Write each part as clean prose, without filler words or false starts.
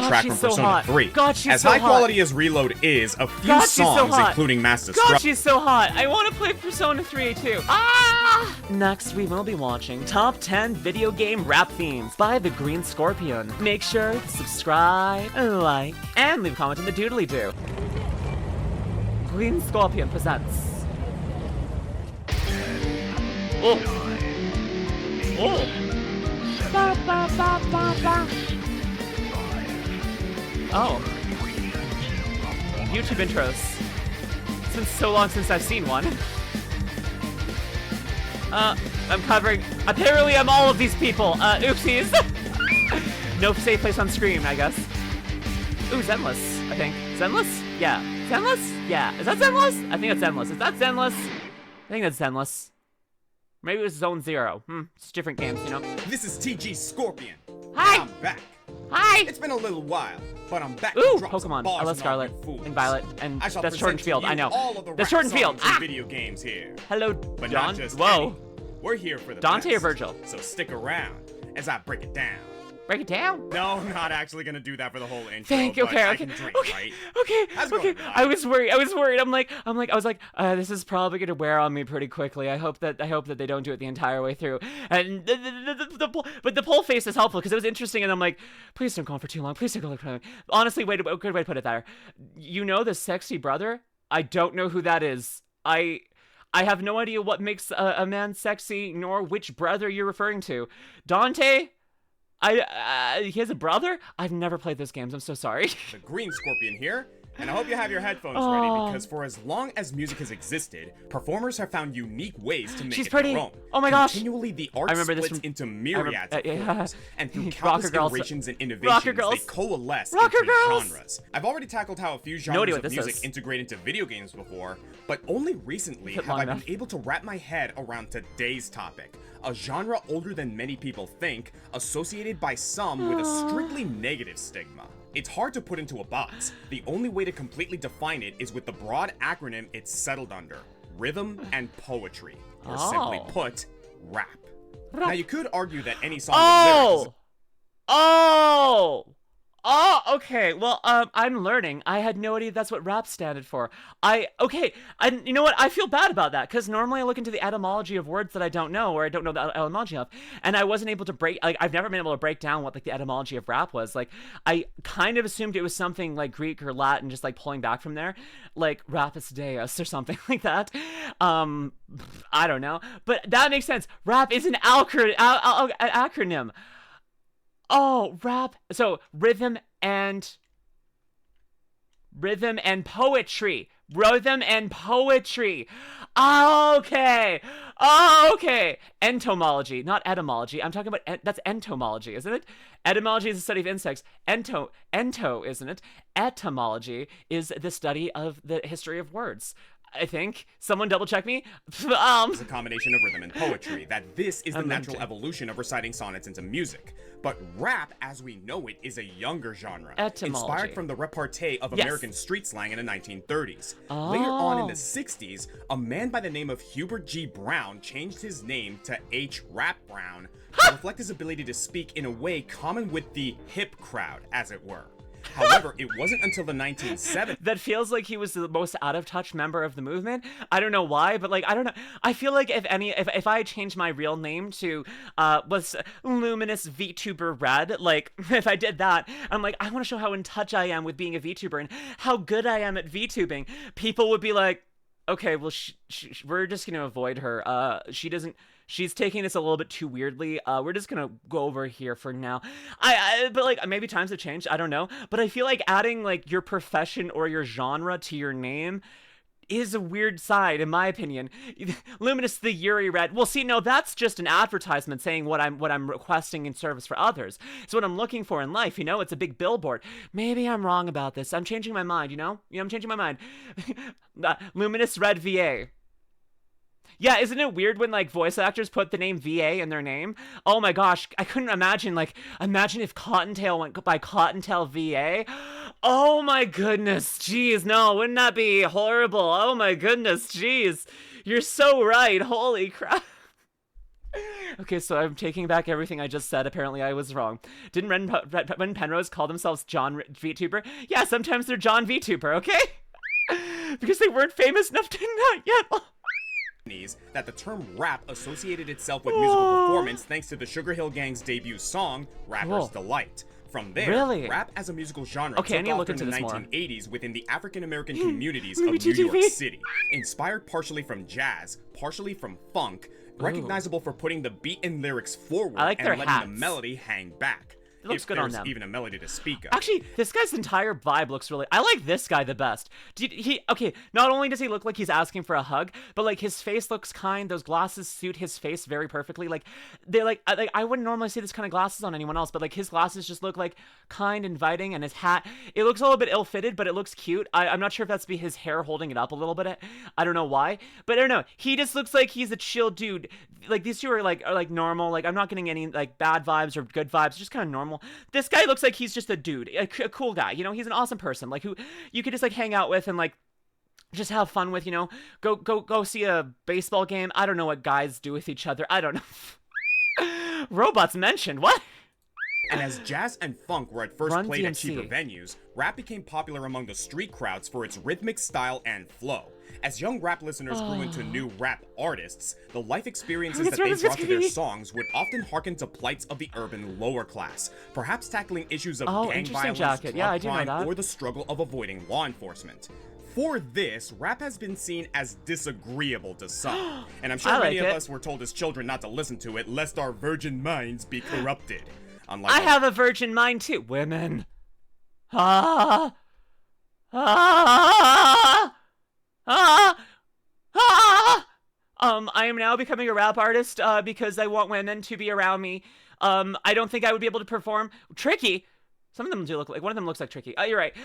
track from so Persona hot. 3. God, she's as so high hot. quality as Reload is, a few God, she's so songs, hot. including Master God, she's so hot. I want to play Persona 3 too. Ah! Next, we will be watching Top 10 Video Game Rap Themes by the Green Scorpion. Make sure to subscribe, like, and leave a comment in the doodly-doo. Green Scorpion presents. Oh. Oh. Ba, ba, ba, ba, ba. Oh. YouTube intros. It's been so long since I've seen one. I'm covering. Apparently, I'm all of these people. Oopsies. No safe place on screen, I guess. Ooh, Zenless, I think. Zenless? Yeah. Zenless? Yeah. Is that Zenless? I think it's Zenless. Is that Zenless? I think that's Zenless. Maybe it was Zone Zero. It's different games, you know? This is TG Scorpion. Hi! I'm back. Hi! It's been a little while, but I'm back Ooh, to drop some Pokemon. bars I love on Scarlet all you fools. and Violet, and I shall that's present Shorten to Field. you I know. all of the That's rap Shorten Field. songs in Ah! video games here. Hello, But John. not just Whoa. any. We're here for the Dante or best. Virgil? So stick around as I break it down. Break it down. No, I'm not actually gonna do that for the whole intro. Thank you. But Okay. I Okay. can drink, Okay. right? Okay. How's it Okay. going, I was worried. I was like, this is probably gonna wear on me pretty quickly. I hope that they don't do it the entire way through. And but the poll face is helpful because it was interesting. And I'm like, please don't go on for too long. Please don't go on for too long. Honestly, good way to put it there. You know the sexy brother? I don't know who that is. I have no idea what makes a man sexy, nor which brother you're referring to. Dante? He has a brother? I've never played those games. I'm so sorry. The Green Scorpion here, and I hope you have your headphones Oh. ready because for as long as music has existed, performers have found unique ways to make She's it pretty. their own. Oh my gosh. Continually, the art remember this splits from- into myriads of yeah. forms, and through Rocker countless girls. iterations and Rocker innovations, they girls. coalesce Rocker into girls. genres. I've already tackled how a few idea genres what of this music is. integrate into video games before, but only recently Took have long I enough. been able to wrap my head around today's topic. A genre older than many people think, associated by some with a strictly negative stigma. It's hard to put into a box. The only way to completely define it is with the broad acronym it's settled under: rhythm and poetry, or simply Oh. put, rap. Now you could argue that any song with lyrics Oh, okay. Well, I'm learning. I had no idea that's what rap standed for. You know what? I feel bad about that because normally I look into the etymology of words that I don't know or I don't know the etymology of, and I wasn't able to I've never been able to break down what like the etymology of rap was. Like, I kind of assumed it was something like Greek or Latin, just like pulling back from there, like rapus deus or something like that. I don't know, but that makes sense. Rap is an acronym. Oh, rap. So rhythm and poetry. Rhythm and poetry. Okay. Entomology, not etymology. I'm talking about that's entomology, isn't it? Etymology is the study of insects. Ento, isn't it? Etymology is the study of the history of words. I think. Someone double check me. It's a combination of rhythm and poetry, that this is the I'm natural limited. evolution of reciting sonnets into music. But rap, as we know it, is a younger genre, Etymology. inspired from the repartee of Yes. American street slang in the 1930s. Later on in Oh. the 60s, a man by the name of Hubert G. Brown changed his name to H. Rap Brown to reflect his ability to speak in a way common with the hip crowd, as it were. However, it wasn't until the 1970s That feels like he was the most out of touch member of the movement. I don't know why, but like I don't know. I feel like if I changed my real name to was Luminous VTuber Red, like if I did that, I'm like I want to show how in touch I am with being a VTuber and how good I am at VTubing. People would be like, okay, well we're just gonna avoid her. She's taking this a little bit too weirdly. We're just gonna go over here for now. But like maybe times have changed. I don't know. But I feel like adding like your profession or your genre to your name is a weird side, in my opinion. Luminous the Yuri Red. Well, see, no, that's just an advertisement saying what I'm requesting in service for others. It's what I'm looking for in life. You know, it's a big billboard. Maybe I'm wrong about this. I'm changing my mind. You know, I'm changing my mind. Luminusred VA. Yeah, isn't it weird when like voice actors put the name VA in their name? Oh my gosh, I couldn't imagine if Cottontail went by Cottontail VA. Oh my goodness, jeez, no, wouldn't that be horrible? Oh my goodness, jeez, you're so right, holy crap. Okay, so I'm taking back everything I just said. Apparently, I was wrong. Didn't Ren Penrose call themselves John VTuber? Yeah, sometimes they're John VTuber, okay? Because they weren't famous enough to not yet. That the term rap associated itself with musical performance thanks to the Sugar Hill Gang's debut song, Rapper's Delight. From there, rap as a musical genre took off in the 1980s within the African-American communities of New York City. Inspired partially from jazz, partially from funk, recognizable for putting the beat and lyrics forward and letting the melody hang back. It looks good on them. Even a melody to speak of. Actually, this guy's entire vibe looks really... I like this guy the best. Okay, not only does he look like he's asking for a hug, but, like, his face looks kind. Those glasses suit his face very perfectly. Like, I wouldn't normally see this kind of glasses on anyone else, but, like, his glasses just look, like, kind, inviting, and his hat... It looks a little bit ill-fitted, but it looks cute. I'm not sure if that's his hair holding it up a little bit. I don't know why. But I don't know. He just looks like he's a chill dude. Like, these two are normal. Like, I'm not getting any, like, bad vibes or good vibes. Just kind of normal. This guy looks like he's just a dude, a cool guy, you know, he's an awesome person, like, who you could just, like, hang out with and, like, just have fun with, you know, go see a baseball game. I don't know what guys do with each other, I don't know. Robots mentioned, what? And as jazz and funk were at first played at cheaper venues, rap became popular among the street crowds for its rhythmic style and flow. As young rap listeners grew into new rap artists, the life experiences that they brought to their songs would often hearken to plights of the urban lower class, perhaps tackling issues of gang violence, drug crime, or the struggle of avoiding law enforcement. For this, rap has been seen as disagreeable to some, and I'm sure many of us were told as children not to listen to it, lest our virgin minds be corrupted. I have a virgin mind too, women. I am now becoming a rap artist because I want women to be around me. I don't think I would be able to perform. Tricky. Some of them do look like, one of them looks like Tricky. Oh, you're right.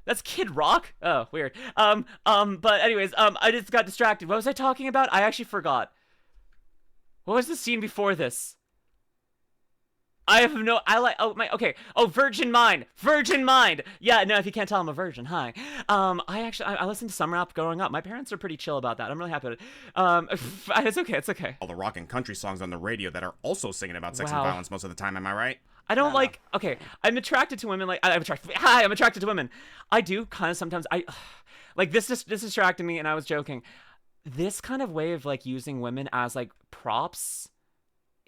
That's Kid Rock? Oh, weird. But anyways, I just got distracted. What was I talking about? I actually forgot. What was the scene before this? I have no, Virgin Mind. Yeah, no, if you can't tell, I'm a virgin, hi. I listened to some rap growing up. My parents are pretty chill about that. I'm really happy with it. It's okay. All the rock and country songs on the radio that are also singing about sex and violence most of the time, am I right? I don't I'm attracted to women, I'm attracted to women. I do kind of sometimes, this distracted me and I was joking. This kind of way of, like, using women as, like, props,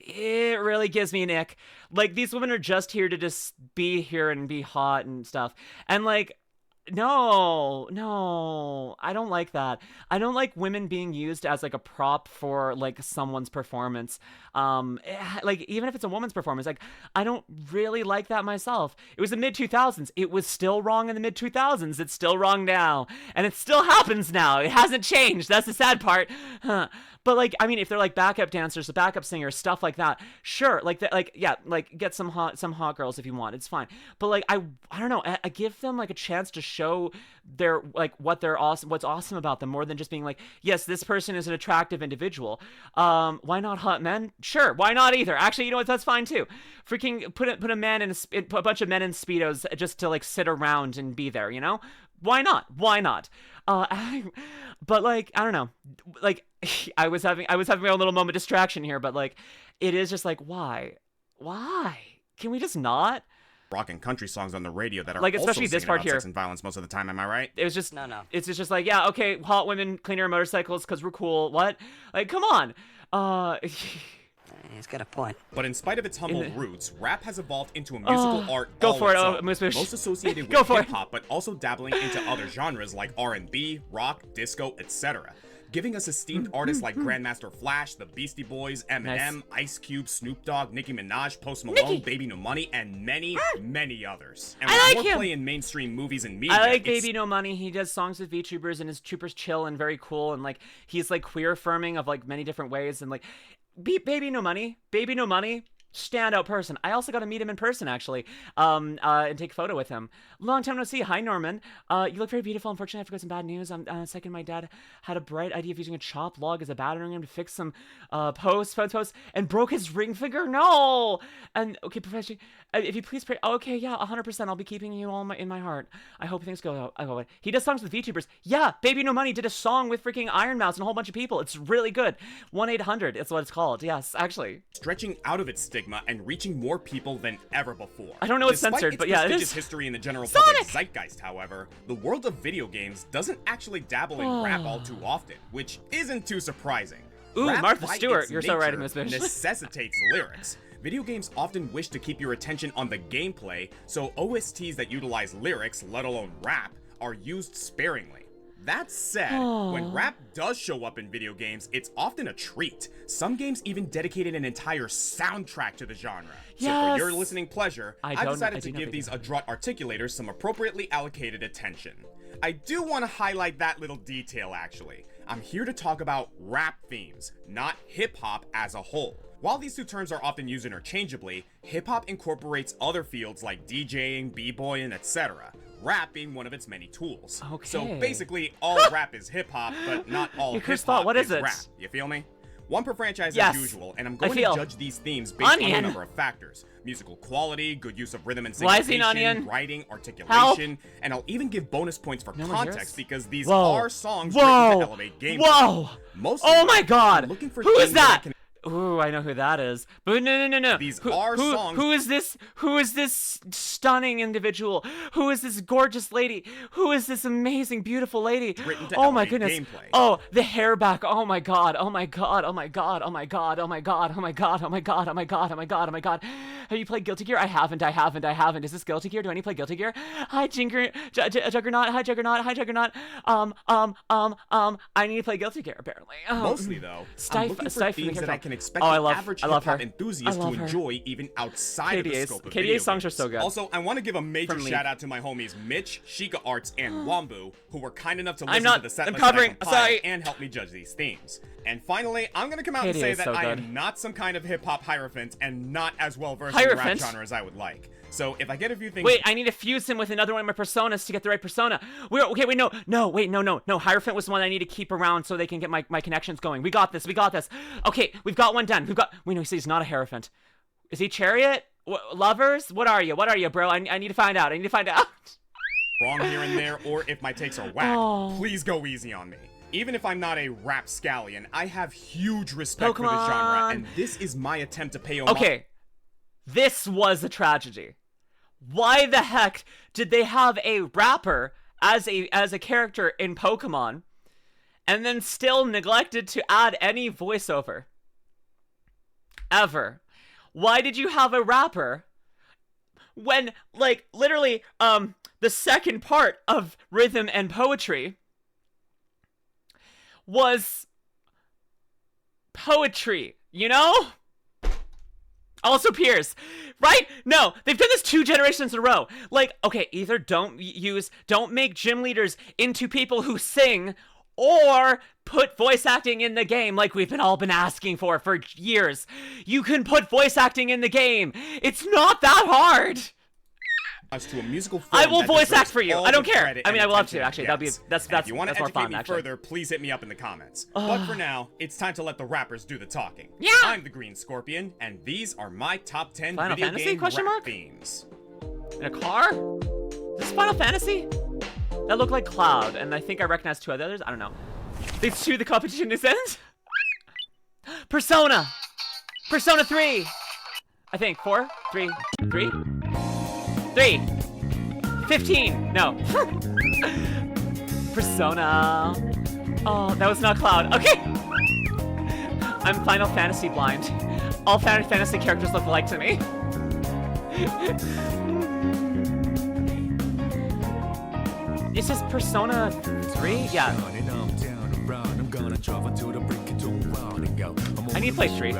it really gives me an ick. Like, these women are just here to just be here and be hot and stuff. And, like, no, I don't like that. I don't like women being used as, like, a prop for, like, someone's performance. Like, even if it's a woman's performance, like, I don't really like that myself. It was the mid-2000s. It was still wrong in the mid-2000s. It's still wrong now. And it still happens now. It hasn't changed. That's the sad part. But, like, I mean, if they're, like, backup dancers, backup singers, stuff like that, sure, get some hot girls if you want, it's fine. But, like, I don't know, I give them, like, a chance to show their, like, what's awesome about them, more than just being like, yes, this person is an attractive individual. Why not hot men? Sure, why not either? Actually, you know what, that's fine too. Freaking put a bunch of men in Speedos just to, like, sit around and be there, you know? Why not? But, like, I don't know, like, I was having my own little moment of distraction here, but, like, it is just like, why? Can we just not? Rock and country songs on the radio that are like, also especially this part here, sex and violence most of the time, am I right? It was just, no. It's just like, yeah, okay, hot women cleaning our motorcycles because we're cool. What? Like, come on. He's got a point. But in spite of its humble roots, rap has evolved into a musical art most associated with hip-hop, but also dabbling into other genres like R&B, rock, disco, etc., giving us esteemed artists like Grandmaster Flash, the Beastie Boys, Eminem, Ice Cube, Snoop Dogg, Nicki Minaj, Post Malone, Baby No Money, and many, many others. And with more play in mainstream movies and media, I like Baby No Money. He does songs with VTubers, and his troopers chill and very cool, and, like, he's, like, queer affirming of, like, many different ways, and, like, Baby No Money, standout person. I also got to meet him in person, actually, and take a photo with him. Long time no see. Hi, Norman. You look very beautiful. Unfortunately, I forgot some bad news. Second, my dad had a bright idea of using a chopped log as a battering ram to fix some posts, and broke his ring finger. No! And, okay, professionally, if you please pray. Oh, okay, yeah, 100%. I'll be keeping you all in my heart. I hope things go well. He does songs with VTubers. Yeah, Baby No Money did a song with freaking Iron Mouse and a whole bunch of people. It's really good. 1-800 is what it's called. Yes, actually. Stretching out of its stigma and reaching more people than ever before. I don't know what's censored, but yeah, it is. History in the general public zeitgeist, however, the world of video games doesn't actually dabble in rap all too often, which isn't too surprising. Ooh, rap, Martha by Stewart, its you're so writing nature, this bitch. necessitates lyrics. Video games often wish to keep your attention on the gameplay, so OSTs that utilize lyrics, let alone rap, are used sparingly. That said, when rap does show up in video games, it's often a treat. Some games even dedicated an entire soundtrack to the genre. Yes. So for your listening pleasure, I've decided to give these adroit articulators some appropriately allocated attention. I do want to highlight that little detail, actually. I'm here to talk about rap themes, not hip-hop as a whole. While these two terms are often used interchangeably, hip-hop incorporates other fields like DJing, b-boying, etc., rap being one of its many tools. Okay. So basically, all rap is hip-hop, but not all hip-hop what is is it? rap. You feel me? One per franchise Yes. as usual, and I'm going to judge these themes based on a number of factors. Musical quality, good use of rhythm and syncopation, writing, articulation, and I'll even give bonus points for context because these are songs written to elevate gameplay. Whoa! Mostly, Oh my god! looking for Who is things that? can... Ooh, I know who that is. But no. These are songs. Who is this? Who is this stunning individual? Who is this gorgeous lady? Who is this amazing, beautiful lady? Oh my goodness. Gameplay. Oh, the hair back. Oh my god. Oh my god. Oh my god. Oh my god. Oh my god. Oh my god. Oh my god. Oh my god. Oh my god. Oh my god. Have you played Guilty Gear? I haven't. Is this Guilty Gear? Do I need to play Guilty Gear? Hi, Juggernaut. Hi, Juggernaut. I need to play Guilty Gear, apparently. Mostly, though, I'm looking for themes that I can expect average hip-hop enthusiast to enjoy even outside of the scope of video KDA's songs games. are so good. Also, I want to give a major shout out to my homies Mitch, Sheikah Arts, and Wombu, who were kind enough to listen to the set list that I compiled and help me judge these themes. And finally, I'm gonna come out and say that I am not some kind of hip-hop hierophant and not as well versed in the rap genre as I would like. So if I get a few things— Wait, I need to fuse him with another one of my personas to get the right persona. No. Hierophant was the one I need to keep around so they can get my connections going. We got this. Okay, we've got one done. Wait, no, he's not a Hierophant. Is he Chariot? Lovers? What are you, bro? I need to find out. Wrong here and there, or if my takes are whack, please go easy on me. Even if I'm not a rap scallion, I have huge respect for the genre, and this is my attempt to pay homage. Okay, this was a tragedy. Why the heck did they have a rapper as a character in Pokemon, and then still neglected to add any voiceover? Ever. Why did you have a rapper when, like, literally, the second part of rhythm and poetry was poetry, you know? Also Pierce, right? No, they've done this 2 generations in a row. Like, okay, either don't make gym leaders into people who sing, or put voice acting in the game like we've all been asking for years. You can put voice acting in the game. It's not that hard. To a musical film I will voice act for you. I don't care. I mean, I would love to, actually. That's if you want to more educate fun, me actually. further, please hit me up in the comments. But for now, it's time to let the rappers do the talking. Yeah. I'm the Green Scorpion, and these are my top 10 Final video Fantasy? game Question rap mark? themes. In a car? Is this Final Fantasy? That looked like Cloud, and I think I recognize 2 others. I don't know. These 2 the competition is ends? Persona 3. I think 4, 3, 15. No. Persona. Oh, that was not Cloud. Okay. I'm Final Fantasy blind. All Final Fantasy characters look alike to me. Is this Persona 3? Yeah. I need to play 3.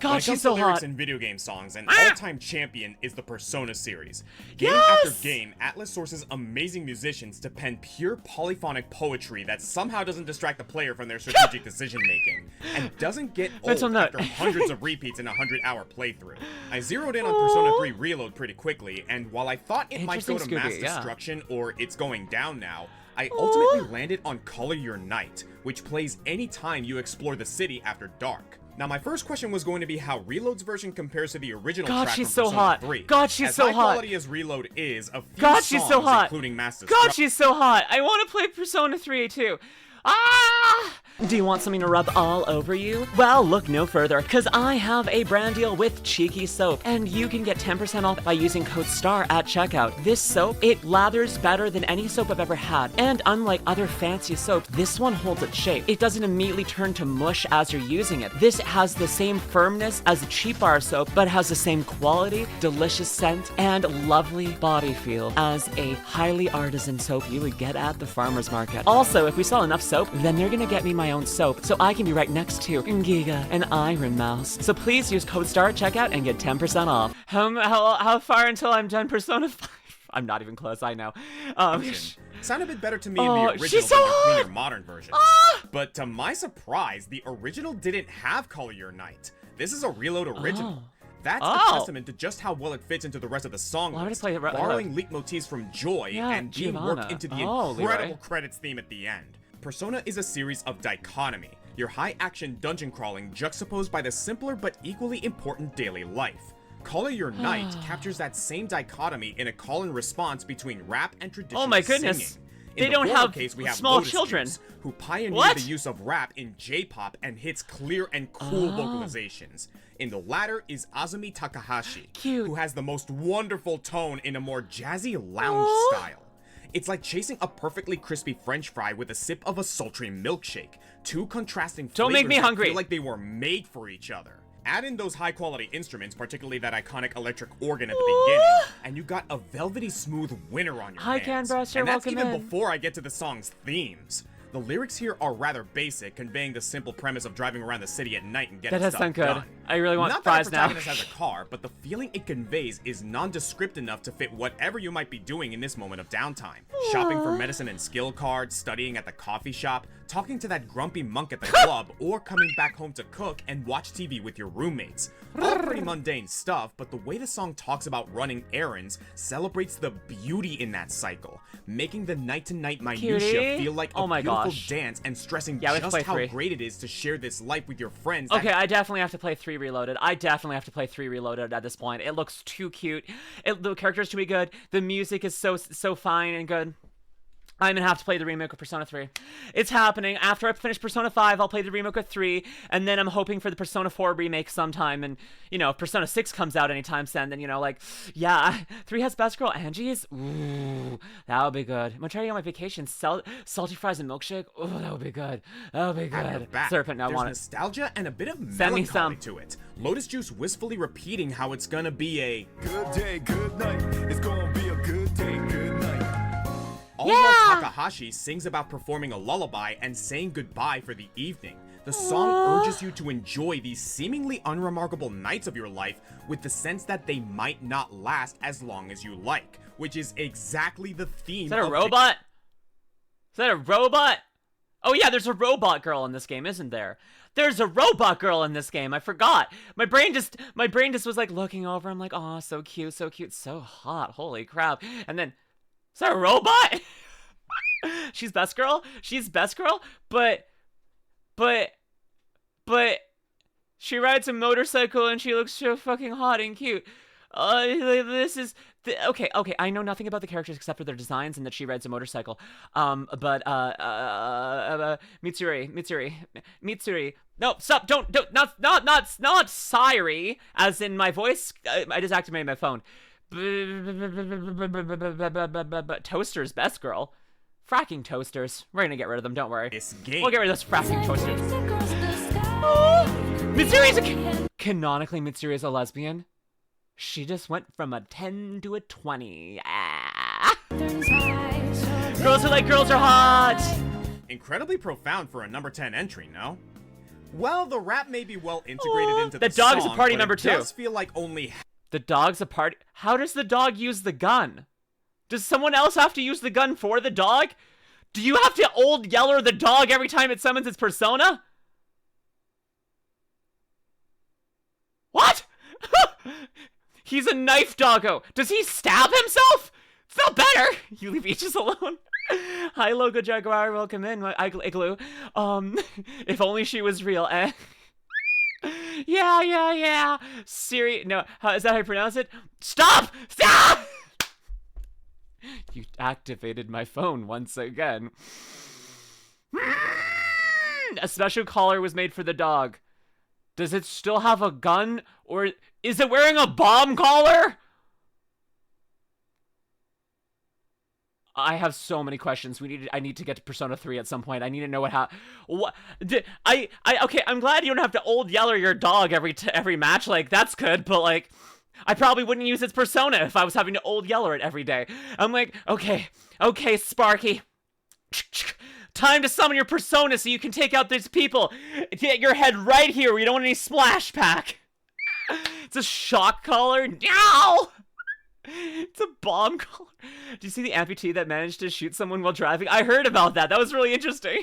God, she's so hot. In video game songs, an all-time champion is the Persona series. Game after game, Atlas sources amazing musicians to pen pure polyphonic poetry that somehow doesn't distract the player from their strategic decision-making, and doesn't get old after hundreds of repeats in a 100-hour playthrough. I zeroed in on Persona 3 Reload pretty quickly, and while I thought it might go to mass destruction or it's going down now, I ultimately landed on Color Your Night, which plays anytime you explore the city after dark. Now, my first question was going to be how Reload's version compares to the original track from Persona 3. God, she's so hot. As high quality as Reload is, a few songs, including Mass Destruction. God, she's so hot. I want to play Persona 3 too. Ah! Do you want something to rub all over you? Well, look no further, cause I have a brand deal with Cheeky Soap, and you can get 10% off by using code STAR at checkout. This soap, it lathers better than any soap I've ever had, and unlike other fancy soaps, this one holds its shape. It doesn't immediately turn to mush as you're using it. This has the same firmness as a cheap bar soap, but has the same quality, delicious scent, and lovely body feel as a highly artisan soap you would get at the farmer's market. Also, if we sell enough soap, then they're gonna get me my own soap, so I can be right next to Giga and Iron Mouse. So please use code STAR at checkout and get 10% off. How far until I'm done Persona 5? I'm not even close, I know. Sound a bit better to me in the original she's so than the hot! cleaner modern versions. But to my surprise, the original didn't have Color Your Night. This is a Reload original. That's a testament to just how well it fits into the rest of the song list, borrowing leitmotifs from Joy and being worked into the incredible credits theme at the end. Persona is a series of dichotomy, your high-action dungeon crawling juxtaposed by the simpler but equally important daily life. Color Your Night captures that same dichotomy in a call and response between rap and traditional singing. Oh my goodness. In they don't have case, we have small Lotus children Juice, who pioneered the use of rap in J-pop and hits clear and cool vocalizations. In the latter is Azumi Takahashi, who has the most wonderful tone in a more jazzy lounge style. It's like chasing a perfectly crispy French fry with a sip of a sultry milkshake. Two contrasting flavors make me hungry. That feel like they were made for each other. Add in those high-quality instruments, particularly that iconic electric organ at the beginning, and you got a velvety smooth winner on your hands. And that's even before I get to the song's themes. The lyrics here are rather basic, conveying the simple premise of driving around the city at night and getting stuff done. I really want fries now. Not that the protagonist has a car, but the feeling it conveys is nondescript enough to fit whatever you might be doing in this moment of downtime. Shopping for medicine and skill cards, studying at the coffee shop, talking to that grumpy monk at the club, or coming back home to cook and watch TV with your roommates. All pretty mundane stuff, but the way the song talks about running errands celebrates the beauty in that cycle, making the night-to-night minutia feel like a beautiful dance and stressing just how great it is to share this life with your friends. Okay, I definitely have to play 3 Reloaded. I definitely have to play 3 Reloaded at this point. It looks too cute. The characters should be good. The music is so fine and good. I'm gonna have to play the remake of Persona 3. It's happening. After I finish Persona 5, I'll play the remake of 3, and then I'm hoping for the Persona 4 remake sometime, and, you know, if Persona 6 comes out anytime soon, then, you know, like, yeah, 3 has Best Girl Angie's. Ooh, that would be good. I'm gonna try to get on my vacation, salty fries and milkshake. Ooh, that would be good. That would be good. Serpent, I want it. There's nostalgia and a bit of melancholy to it. Lotus Juice wistfully repeating how it's gonna be a good day, good night. It's gonna be a good day, good night. All while Takahashi sings about performing a lullaby and saying goodbye for the evening. The song urges you to enjoy these seemingly unremarkable nights of your life with the sense that they might not last as long as you like, which is exactly the theme. Is that a robot? Is that a robot? Oh yeah, there's a robot girl in this game, isn't there? There's a robot girl in this game. I forgot. My brain just was like looking over. I'm like, oh, so cute, so hot. Holy crap. And then, is that a robot? She's best girl, but she rides a motorcycle and she looks so fucking hot and cute. This is okay. I know nothing about the characters except for their designs and that she rides a motorcycle. But Mitsuri. No, stop! Don't, not Siri. As in my voice. I just activated my phone. Toasters, best girl. Fracking toasters. We're gonna get rid of them, don't worry. We'll get rid of those fracking toasters. Mitsuri's canonically, Mitsuri is a lesbian. She just went from a 10 to a 20. Girls are like, girls are hot! Incredibly profound for a number 10 entry, no? Well, the rap may be well integrated into the dog is a song, party but member it too. does feel like only The dog's a party. How does the dog use the gun? Does someone else have to use the gun for the dog? Do you have to old yeller the dog every time it summons its persona? What? He's a knife doggo. Does he stab himself? Felt better. You leave Beaches alone. Hi, Logo Jaguar. Welcome in, my Igloo. If only she was real, eh? Yeah. Siri, no, is that how you pronounce it? Stop! You activated my phone once again. A special collar was made for the dog. Does it still have a gun, or is it wearing a bomb collar? I have so many questions. I need to get to Persona 3 at some point. I need to know what okay, I'm glad you don't have to old yeller your dog every match. Like, that's good, but like, I probably wouldn't use its persona if I was having to old yeller it every day. I'm like, okay, Sparky. Time to summon your persona so you can take out these people. Get your head right here where you don't want any splash pack. It's a shock collar. Ow! It's a bomb collar. Do you see the amputee that managed to shoot someone while driving? I heard about that. That was really interesting.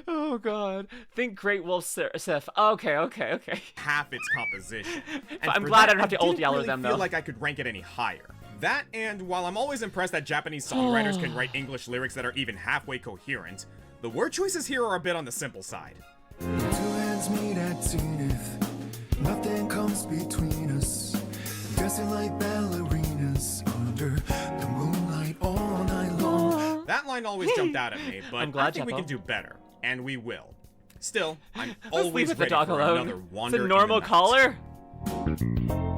Oh god. Think Great Wolf Sif. Okay. half its composition. And I'm for glad that, I don't have to old yeller really them, feel though. like I could rank it any higher. That, and while I'm always impressed that Japanese songwriters can write English lyrics that are even halfway coherent, the word choices here are a bit on the simple side. Two hands meet at zenith, nothing comes between us. Dancing like ballerinas under the moonlight all night long. That line always jumped out at me, but I'm glad, I think we Jeppo. can do better, and we will. Still, I'm Let's always leave ready the dog for alone. another It's wander a in normal the night. collar?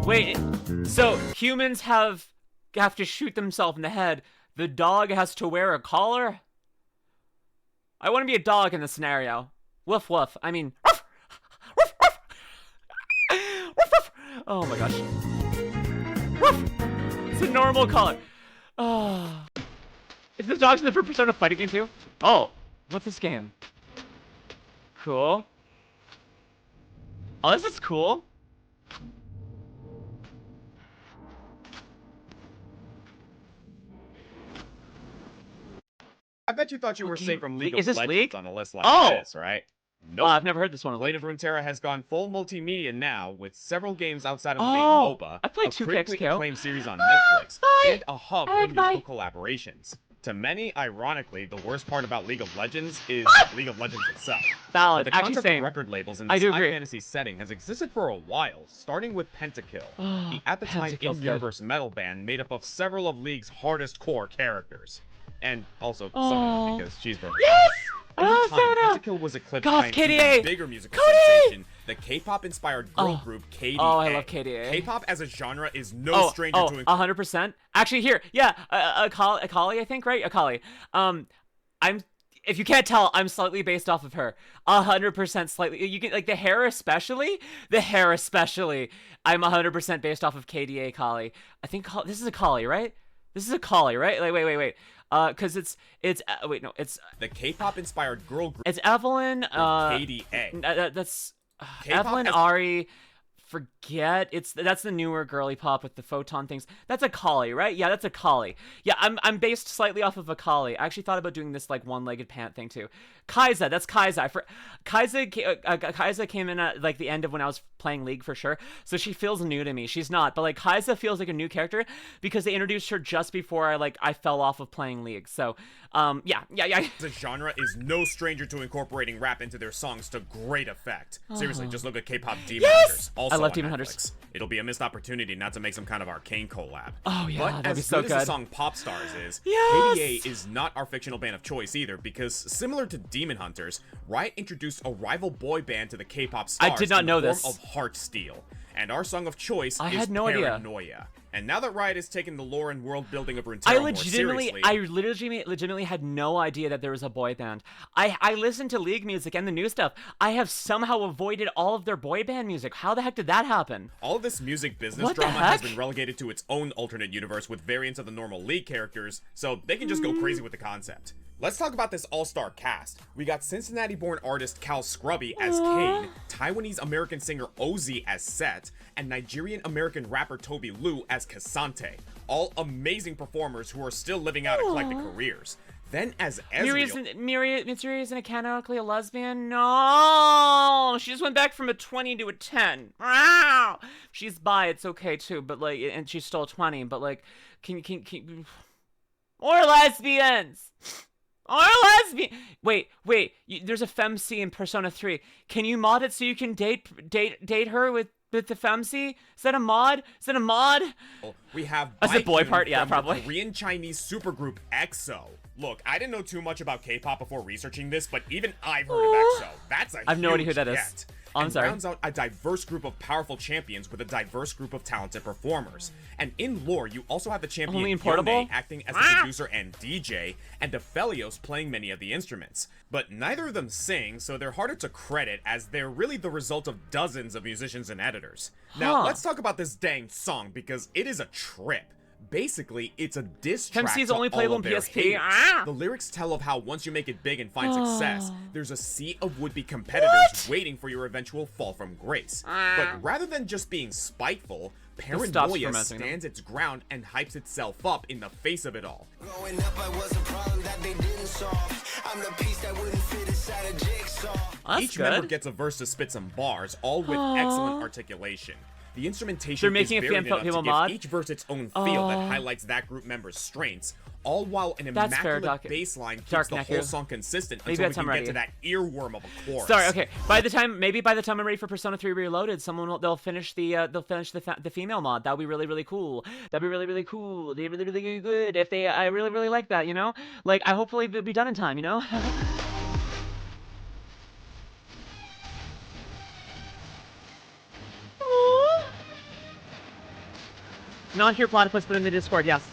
Wait, so humans have to shoot themselves in the head. The dog has to wear a collar? I want to be a dog in this scenario. Woof woof. I mean, woof, woof, woof. Woof, woof. Oh my gosh. Woof. It's a normal collar. Oh. Is this dog's in the Persona fighting game too? Oh, what's this game? Cool. Oh, this is cool. I bet you thought you were Okay, safe from League is of this Legends League? on a list like Oh! this, right? Oh, Nope. I've never heard this one. Blade of Runeterra has gone full multimedia now, with several games outside of the Oh, main MOBA, I played a 2K critically XKO. acclaimed series on Netflix, Bye. and a hub Bye, for bye. musical collaborations. To many, ironically, the worst part about League of Legends is League of Legends itself. Valid. The Actually, concept same. of record labels in I this do high agree. fantasy setting has existed for a while, starting with Pentakill, Oh, the at the time Pentakill's good. in-universe metal band made up of several of League's hardest core characters. And also Oh. Sona, because Cheeseburger. Yes! Over Oh, time, Sona! Pentakill was eclipsed Golf by an Kitty! even Bigger musical Cody! sensation, the K-pop-inspired girl Oh. group KDA. Oh, I love KDA. K-pop as a genre is no stranger to 100%. Actually, here, yeah, Akali, I think, right? Akali. If you can't tell, I'm slightly based off of her. 100% slightly. You get like the hair especially. I'm 100% based off of KDA Akali. I think this is Akali, right? This is Akali, right? Like, wait. Cause it's wait, no, it's the K-pop-inspired girl group Evelyn. KDA. That's K-pop Evelyn as- Ari. Forget that's the newer girly pop with the photon things. That's a Kali, right? Yeah, that's a Kali. Yeah, I'm based slightly off of a Kali. I actually thought about doing this like one-legged pant thing too. Kaiza, that's Kaiza. Kaiza came in at like the end of when I was playing League for sure. So she feels new to me. She's not, but like Kaiza feels like a new character because they introduced her just before I fell off of playing League. So yeah. The genre is no stranger to incorporating rap into their songs to great effect. Seriously, just look at K-pop Demon Hunters. Also I love on Demon Netflix. Hunters. It'll be a missed opportunity not to make some kind of arcane collab. Oh, yeah, but that'd as be so good as the good. song Pop Stars is, Yes! KDA is not our fictional band of choice either, because similar to Demon Hunters, Riot introduced a rival boy band to the K-pop stars did not in know the this. form of Heartsteel, and our song of choice I is had no idea. Paranoia. And now that Riot has taken the lore and world building of Runeterra I more seriously, legitimately had no idea that there was a boy band. I listened to League music and the new stuff. I have somehow avoided all of their boy band music. How the heck did that happen? all of this music business What the drama has heck? been relegated to its own alternate universe with variants of the normal League characters, so they can just go crazy with the concept. Let's talk about this all-star cast. We got Cincinnati-born artist Cal Scrubby as Kane, Taiwanese-American singer Ozzy as Set, and Nigerian-American rapper Toby Lou as Kasante. All amazing performers who are still living out eclectic careers. Then as Ezreal... Mitsuri isn't canonically a lesbian? No! She just went back from a 20 to a 10. Wow! She's bi, it's okay too, but like, and she's still a 20, but like, can or lesbians! Or lesbian! Wait, there's a femc in Persona 3. Can you mod it so you can date her with the femc? Is that a mod? We have That's a boy part, yeah, from probably. the Korean-Chinese supergroup EXO. Look, I didn't know too much about K-pop before researching this, but even I've heard of EXO. That's a I've no idea who huge that is. get. I'm And sorry. rounds out a diverse group of powerful champions with a diverse group of talented performers. And in lore, you also have the champion Only in Portable? Yone acting as the producer and DJ, and Defelios playing many of the instruments. But neither of them sing, so they're harder to credit as they're really the result of dozens of musicians and editors. Now, let's talk about this dang song because it is a trip. Basically, it's a diss track FemC's to only all playable of in their PSP. haters. The lyrics tell of how once you make it big and find success, there's a sea of would-be competitors waiting for your eventual fall from grace. But rather than just being spiteful, Paranoia stands its ground and hypes itself up in the face of it all. Growing up, I was a problem that they didn't solve. I'm the piece that wouldn't fit inside a jigsaw. That's Each good. member gets a verse to spit some bars, all with excellent articulation. The instrumentation They're making is a varied enough female to give mod? each verse its own feel that highlights that group member's strengths, all while an That's fair, immaculate Doc. bass line keeps Dark the Neku. whole song consistent Maybe until we that's can I'm get to ready. that earworm of a chorus. Sorry, okay. Maybe by the time I'm ready for Persona 3 Reloaded, they'll finish the female mod. That would be really cool. That'd be really cool. They'd be really good if they. I really like that. You know, like I hopefully it'll be done in time. You know. Not here, platypus, but in the Discord. Yes.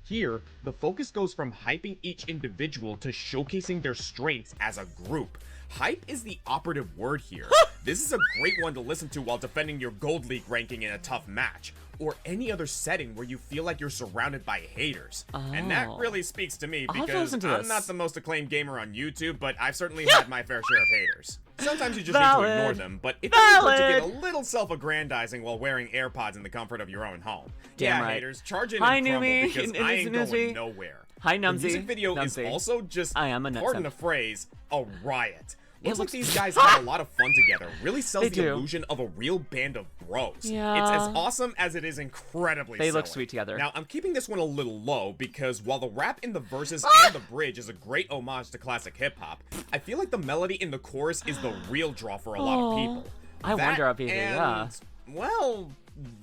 Here, the focus goes from hyping each individual to showcasing their strengths as a group. Hype is the operative word here. This is a great one to listen to while defending your Gold League ranking in a tough match, or any other setting where you feel like you're surrounded by haters. And that really speaks to me have to because listen to I'm this. not the most acclaimed gamer on YouTube, but I've certainly had my fair share of haters. Sometimes you just need to ignore them, but it doesn't hurt to get a little self-aggrandizing while wearing AirPods in the comfort of your own home. Damn yeah, right. haters, charge in Hi, and crumble Numi. because I ain't going nowhere. Hi, The Numsy. music video Numsy. is also just, I am a pardon nutsack. the phrase, a riot. Looks like looks- these guys have a lot of fun together. Really sells They the do. illusion of a real band of bros. Yeah. It's as awesome as it is incredibly They look silly. sweet together. Now, I'm keeping this one a little low because while the rap in the verses and the bridge is a great homage to classic hip-hop, I feel like the melody in the chorus is the real draw for a lot of people. I That wonder if yeah. well,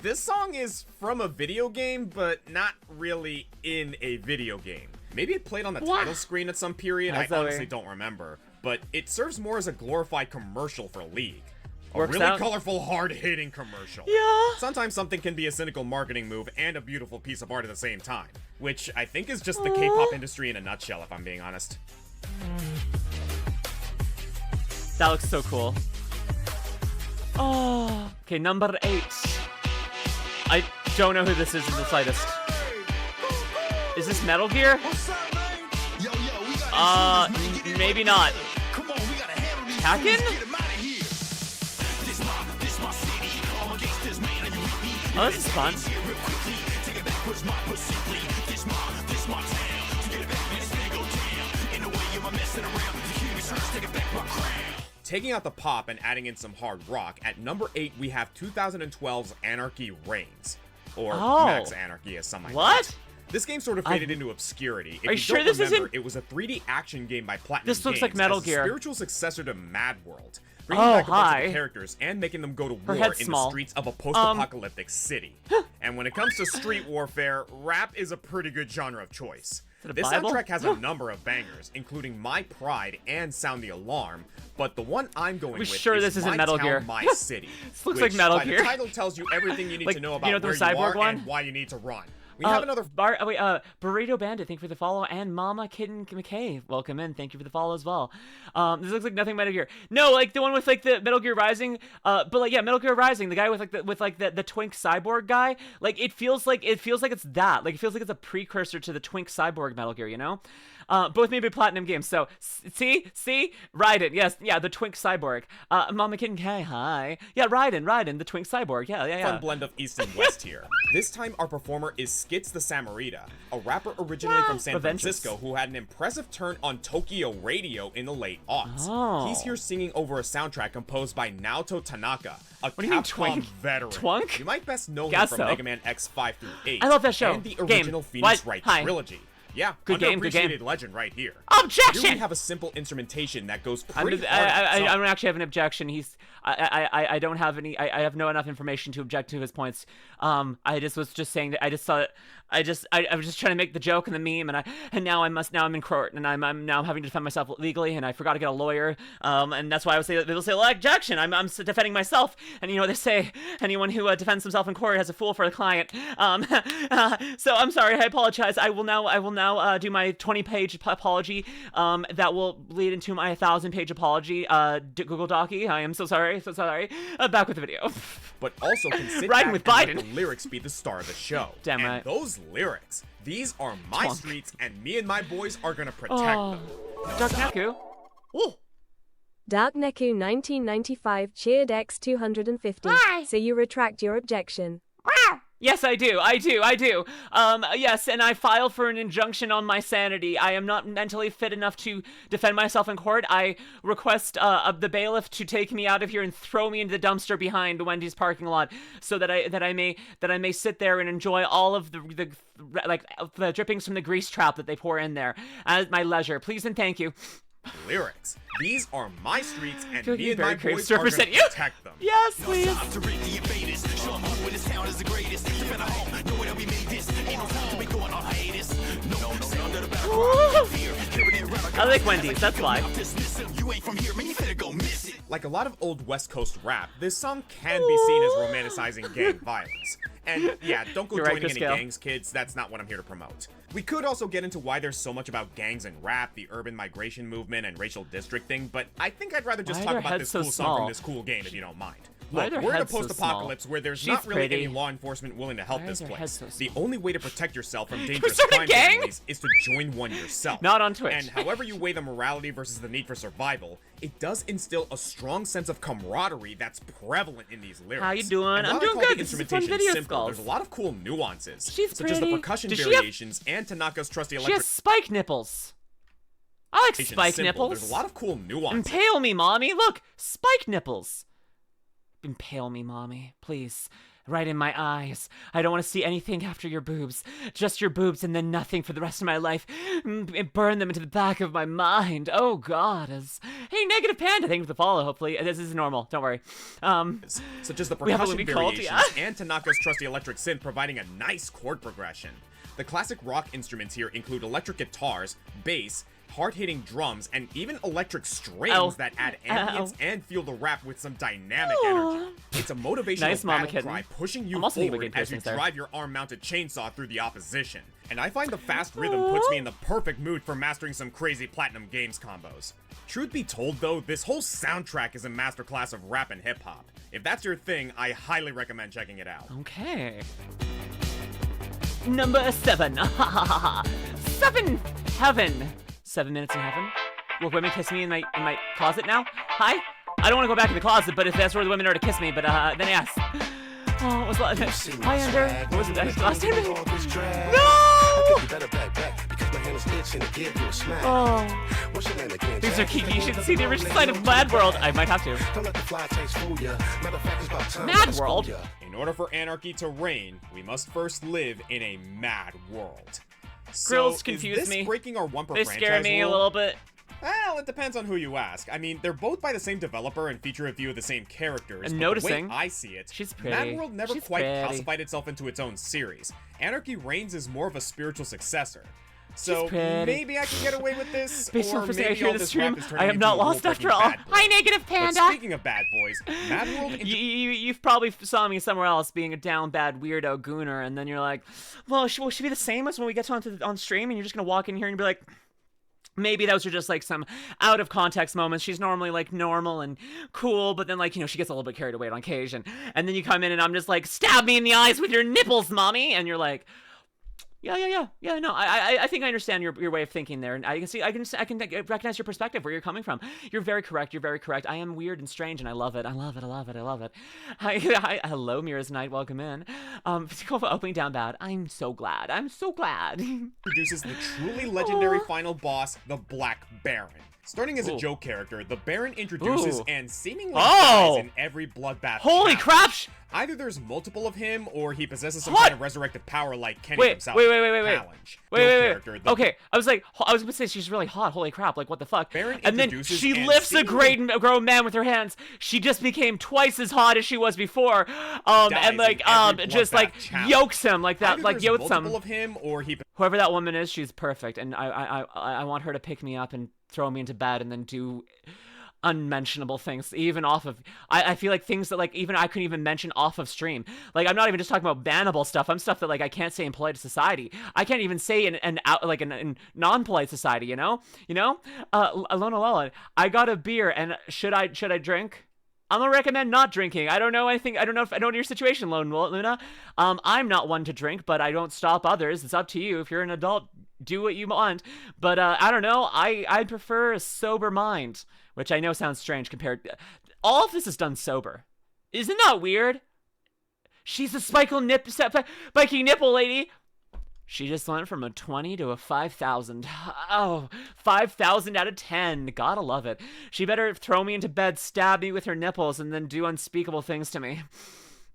this song is from a video game, but not really in a video game. Maybe it played on the title screen at some period, That's I so honestly weird. don't remember. But it serves more as a glorified commercial for League. A Works really out. colorful, hard-hitting commercial. Yeah. Sometimes something can be a cynical marketing move and a beautiful piece of art at the same time. Which I think is just the K-pop industry in a nutshell, if I'm being honest. That looks so cool. Oh. Okay, number 8. I don't know who this is in the slightest. Is this Metal Gear? Maybe not. Hacken? Oh, this is fun. Taking out the pop and adding in some hard rock, at number 8 we have 2012's Anarchy Reigns. Or Oh. Max Anarchy, as some might What? call it. This game sort of faded into obscurity. If Are you sure don't this remember, isn't- it was a 3D action game by Platinum This looks like Games Metal as a Gear. spiritual successor to MadWorld, bringing Oh, back a bunch hi. of the characters and making them go to war head's in small. the streets of a post-apocalyptic city. And when it comes to street warfare, rap is a pretty good genre of choice. it a This Bible? soundtrack has a number of bangers, including My Pride and Sound the Alarm, but the one I'm going with sure is this isn't My Metal Town, Gear. My City. This looks like which, Metal by Gear. The title tells you everything you need Like, to know you about know the where you Cyborg are one? and why you need to run. We have another. Burrito Bandit, thank you for the follow, and Mama Kitten McKay, welcome in, thank you for the follow as well. This looks like nothing Metal Gear. No, like the one with like the Metal Gear Rising, but like yeah, Metal Gear Rising, the guy with the twink cyborg guy. Like it feels like it's that. Like it feels like it's a precursor to the twink cyborg Metal Gear, you know? Both made by Platinum Games. So see, Raiden, yes, yeah, the twink cyborg. Mama Kitten K, hi, yeah, Raiden, the twink cyborg, yeah. Fun blend of East and West here. This time our performer is Skits the Samarita, a rapper originally from San Francisco who had an impressive turn on Tokyo radio in the late aughts. Oh. He's here singing over a soundtrack composed by Naoto Tanaka, a What do you mean, Capcom twink? veteran. Twunk? You might best know him Guess from so. Mega Man X 5 through 8. I love that show. And the original Game. Phoenix What? Wright Hi. trilogy. Yeah, Good game, good game. underappreciated legend right here. Objection! Here we have a simple instrumentation that goes pretty I hard. don't actually have an objection. I don't have any. I have no enough information to object to his points. I just was just saying that I just saw it. I was just trying to make the joke and the meme, and now I'm in court, and I'm having to defend myself legally, and I forgot to get a lawyer. And that's why they'll say well, objection. I'm defending myself, and you know they say anyone who defends himself in court has a fool for a client. So I'm sorry. I apologize. I will now do my 20-page apology. That will lead into my 1,000-page apology. Google Docky. I am so sorry. Back with the video. But also consider Riding with Biden. Let the lyrics be the star of the show. Damn and right. those lyrics, these are my Twunk. streets, and me and my boys are gonna protect them. Dark Naku. Ooh. Dark Neku 1995 cheered X 250. So you retract your objection. Yes, I do. Yes, and I file for an injunction on my sanity. I am not mentally fit enough to defend myself in court. I request the bailiff to take me out of here and throw me into the dumpster behind Wendy's parking lot, so that I may sit there and enjoy all of the drippings from the grease trap that they pour in there at my leisure. Please and thank you. Lyrics. These are my streets, and Feel me you and my very boys crazy are to gonna represent you. protect them. Yes, please. I like Wendy's, that's why. Like a lot of old West Coast rap, this song can be seen as romanticizing gang violence. And yeah, don't go You're right, joining any Crisco. gangs, kids. That's not what I'm here to promote. We could also get into why there's so much about gangs and rap, the urban migration movement, and racial districting, but I think I'd rather just Why are talk their about heads this so cool song small? from this cool game if you don't mind. Why are Look, their we're in a heads so post-apocalypse small? where there's She's not really pretty. any law enforcement willing to help Why are this their place. heads so The small? only way to protect yourself from dangerous start a crime gang? families is to join one yourself. Not on Twitch. And however you weigh the morality versus the need for survival, it does instill a strong sense of camaraderie that's prevalent in these lyrics. How you doing? And I'm while I doing call good. the This is a fun instrumentation video, simple, Skulls. there's a lot of cool nuances, She's such as the pretty. percussion Does she have- variations and Tanaka's trusty She electric. has spike nipples. I like spike simple. nipples. There's a lot of cool nuances. Impale me, mommy. Look, spike nipples. Impale me, mommy. Please. Right in my eyes. I don't want to see anything after your boobs. Just your boobs and then nothing for the rest of my life. Burn them into the back of my mind. Oh, God. Hey, Negative Panda. Thank you for the follow, hopefully. This is normal. Don't worry. Such as the We have a percussion Louis Cult, variations yeah. and Tanaka's trusty electric synth providing a nice chord progression. The classic rock instruments here include electric guitars, bass, hard-hitting drums, and even electric strings Ow. that add ambience and fuel the rap with some dynamic Aw. energy. It's a motivational Nice, Mama battle Kitten. cry pushing you I'm also thinking forward about as you piercings there. drive your arm-mounted chainsaw through the opposition. And I find the fast rhythm puts me in the perfect mood for mastering some crazy Platinum Games combos. Truth be told though, this whole soundtrack is a masterclass of rap and hip-hop. If that's your thing, I highly recommend checking it out. Okay. Number 7. 7 Heaven. 7 minutes in heaven. Will women kiss me in my closet now? Hi? I don't want to go back in the closet, but if that's where the women are to kiss me, but then yes. Oh, what was last? Hi, Andrew. What was it? Last time? No! Oh. These are key. You should see the original side of MadWorld. I might have to. MadWorld? In order for anarchy to reign, we must first live in a mad world. Grills so confuse is this me. breaking our one per They franchise scare me a rule? little bit. Well, it depends on who you ask. I mean, they're both by the same developer and feature a few of the same characters. And but noticing. the way I see it, She's pretty. MadWorld never She's quite pretty. calcified itself into its own series. Anarchy Reigns is more of a spiritual successor. So pretty. maybe I can get away with this, Based on or the first thing I maybe hear all this this stream, rap is turning I am into not a lost rule-breaking after all. bad boy. Hi, Negative But Panda! speaking of bad boys, MadWorld You've probably saw me somewhere else being a down bad weirdo gooner, and then you're like, well, will she be the same as when we get on stream, and you're just gonna walk in here and be like, maybe those are just like some out of context moments. She's normally like normal and cool, but then like, you know, she gets a little bit carried away on occasion. And then you come in and I'm just like, stab me in the eyes with your nipples, mommy. And you're like, yeah. No, I think I understand your way of thinking there, and I can recognize your perspective where you're coming from. You're very correct. I am weird and strange, and I love it. Hi, hello, Mira's Night. Welcome in. Opening down bad. I'm so glad. introduces the truly legendary final boss, the Black Baron. Starting as a joke character, the Baron introduces and seemingly dies in every bloodbath. Holy crap! Either there's multiple of him, or he possesses some kind of resurrected power like Kenny himself. Wait. Okay, I was gonna say she's really hot. Holy crap! Like what the fuck? Baron and then she lifts a grown man with her hands. She just became twice as hot as she was before. And like just like yokes him like that, like yokes him. Multiple of him, or he. Whoever that woman is, she's perfect, and I want her to pick me up and throw me into bed and then do unmentionable things, even off of I feel like things that like even I couldn't even mention off of stream. Like I'm not even just talking about bannable stuff. I'm stuff that like I can't say in polite society. I can't even say in non-polite society, you know? Alona, I got a beer, and should I drink? I'm gonna recommend not drinking. I don't know your situation, Luna. I'm not one to drink, but I don't stop others. It's up to you. If you're an adult, do what you want. But I don't know. I prefer a sober mind, which I know sounds strange compared. All of this is done sober. Isn't that weird? She's a spiking nipple lady. She just went from a 20 to a 5,000. Oh, 5,000 out of 10. Gotta love it. She better throw me into bed, stab me with her nipples, and then do unspeakable things to me.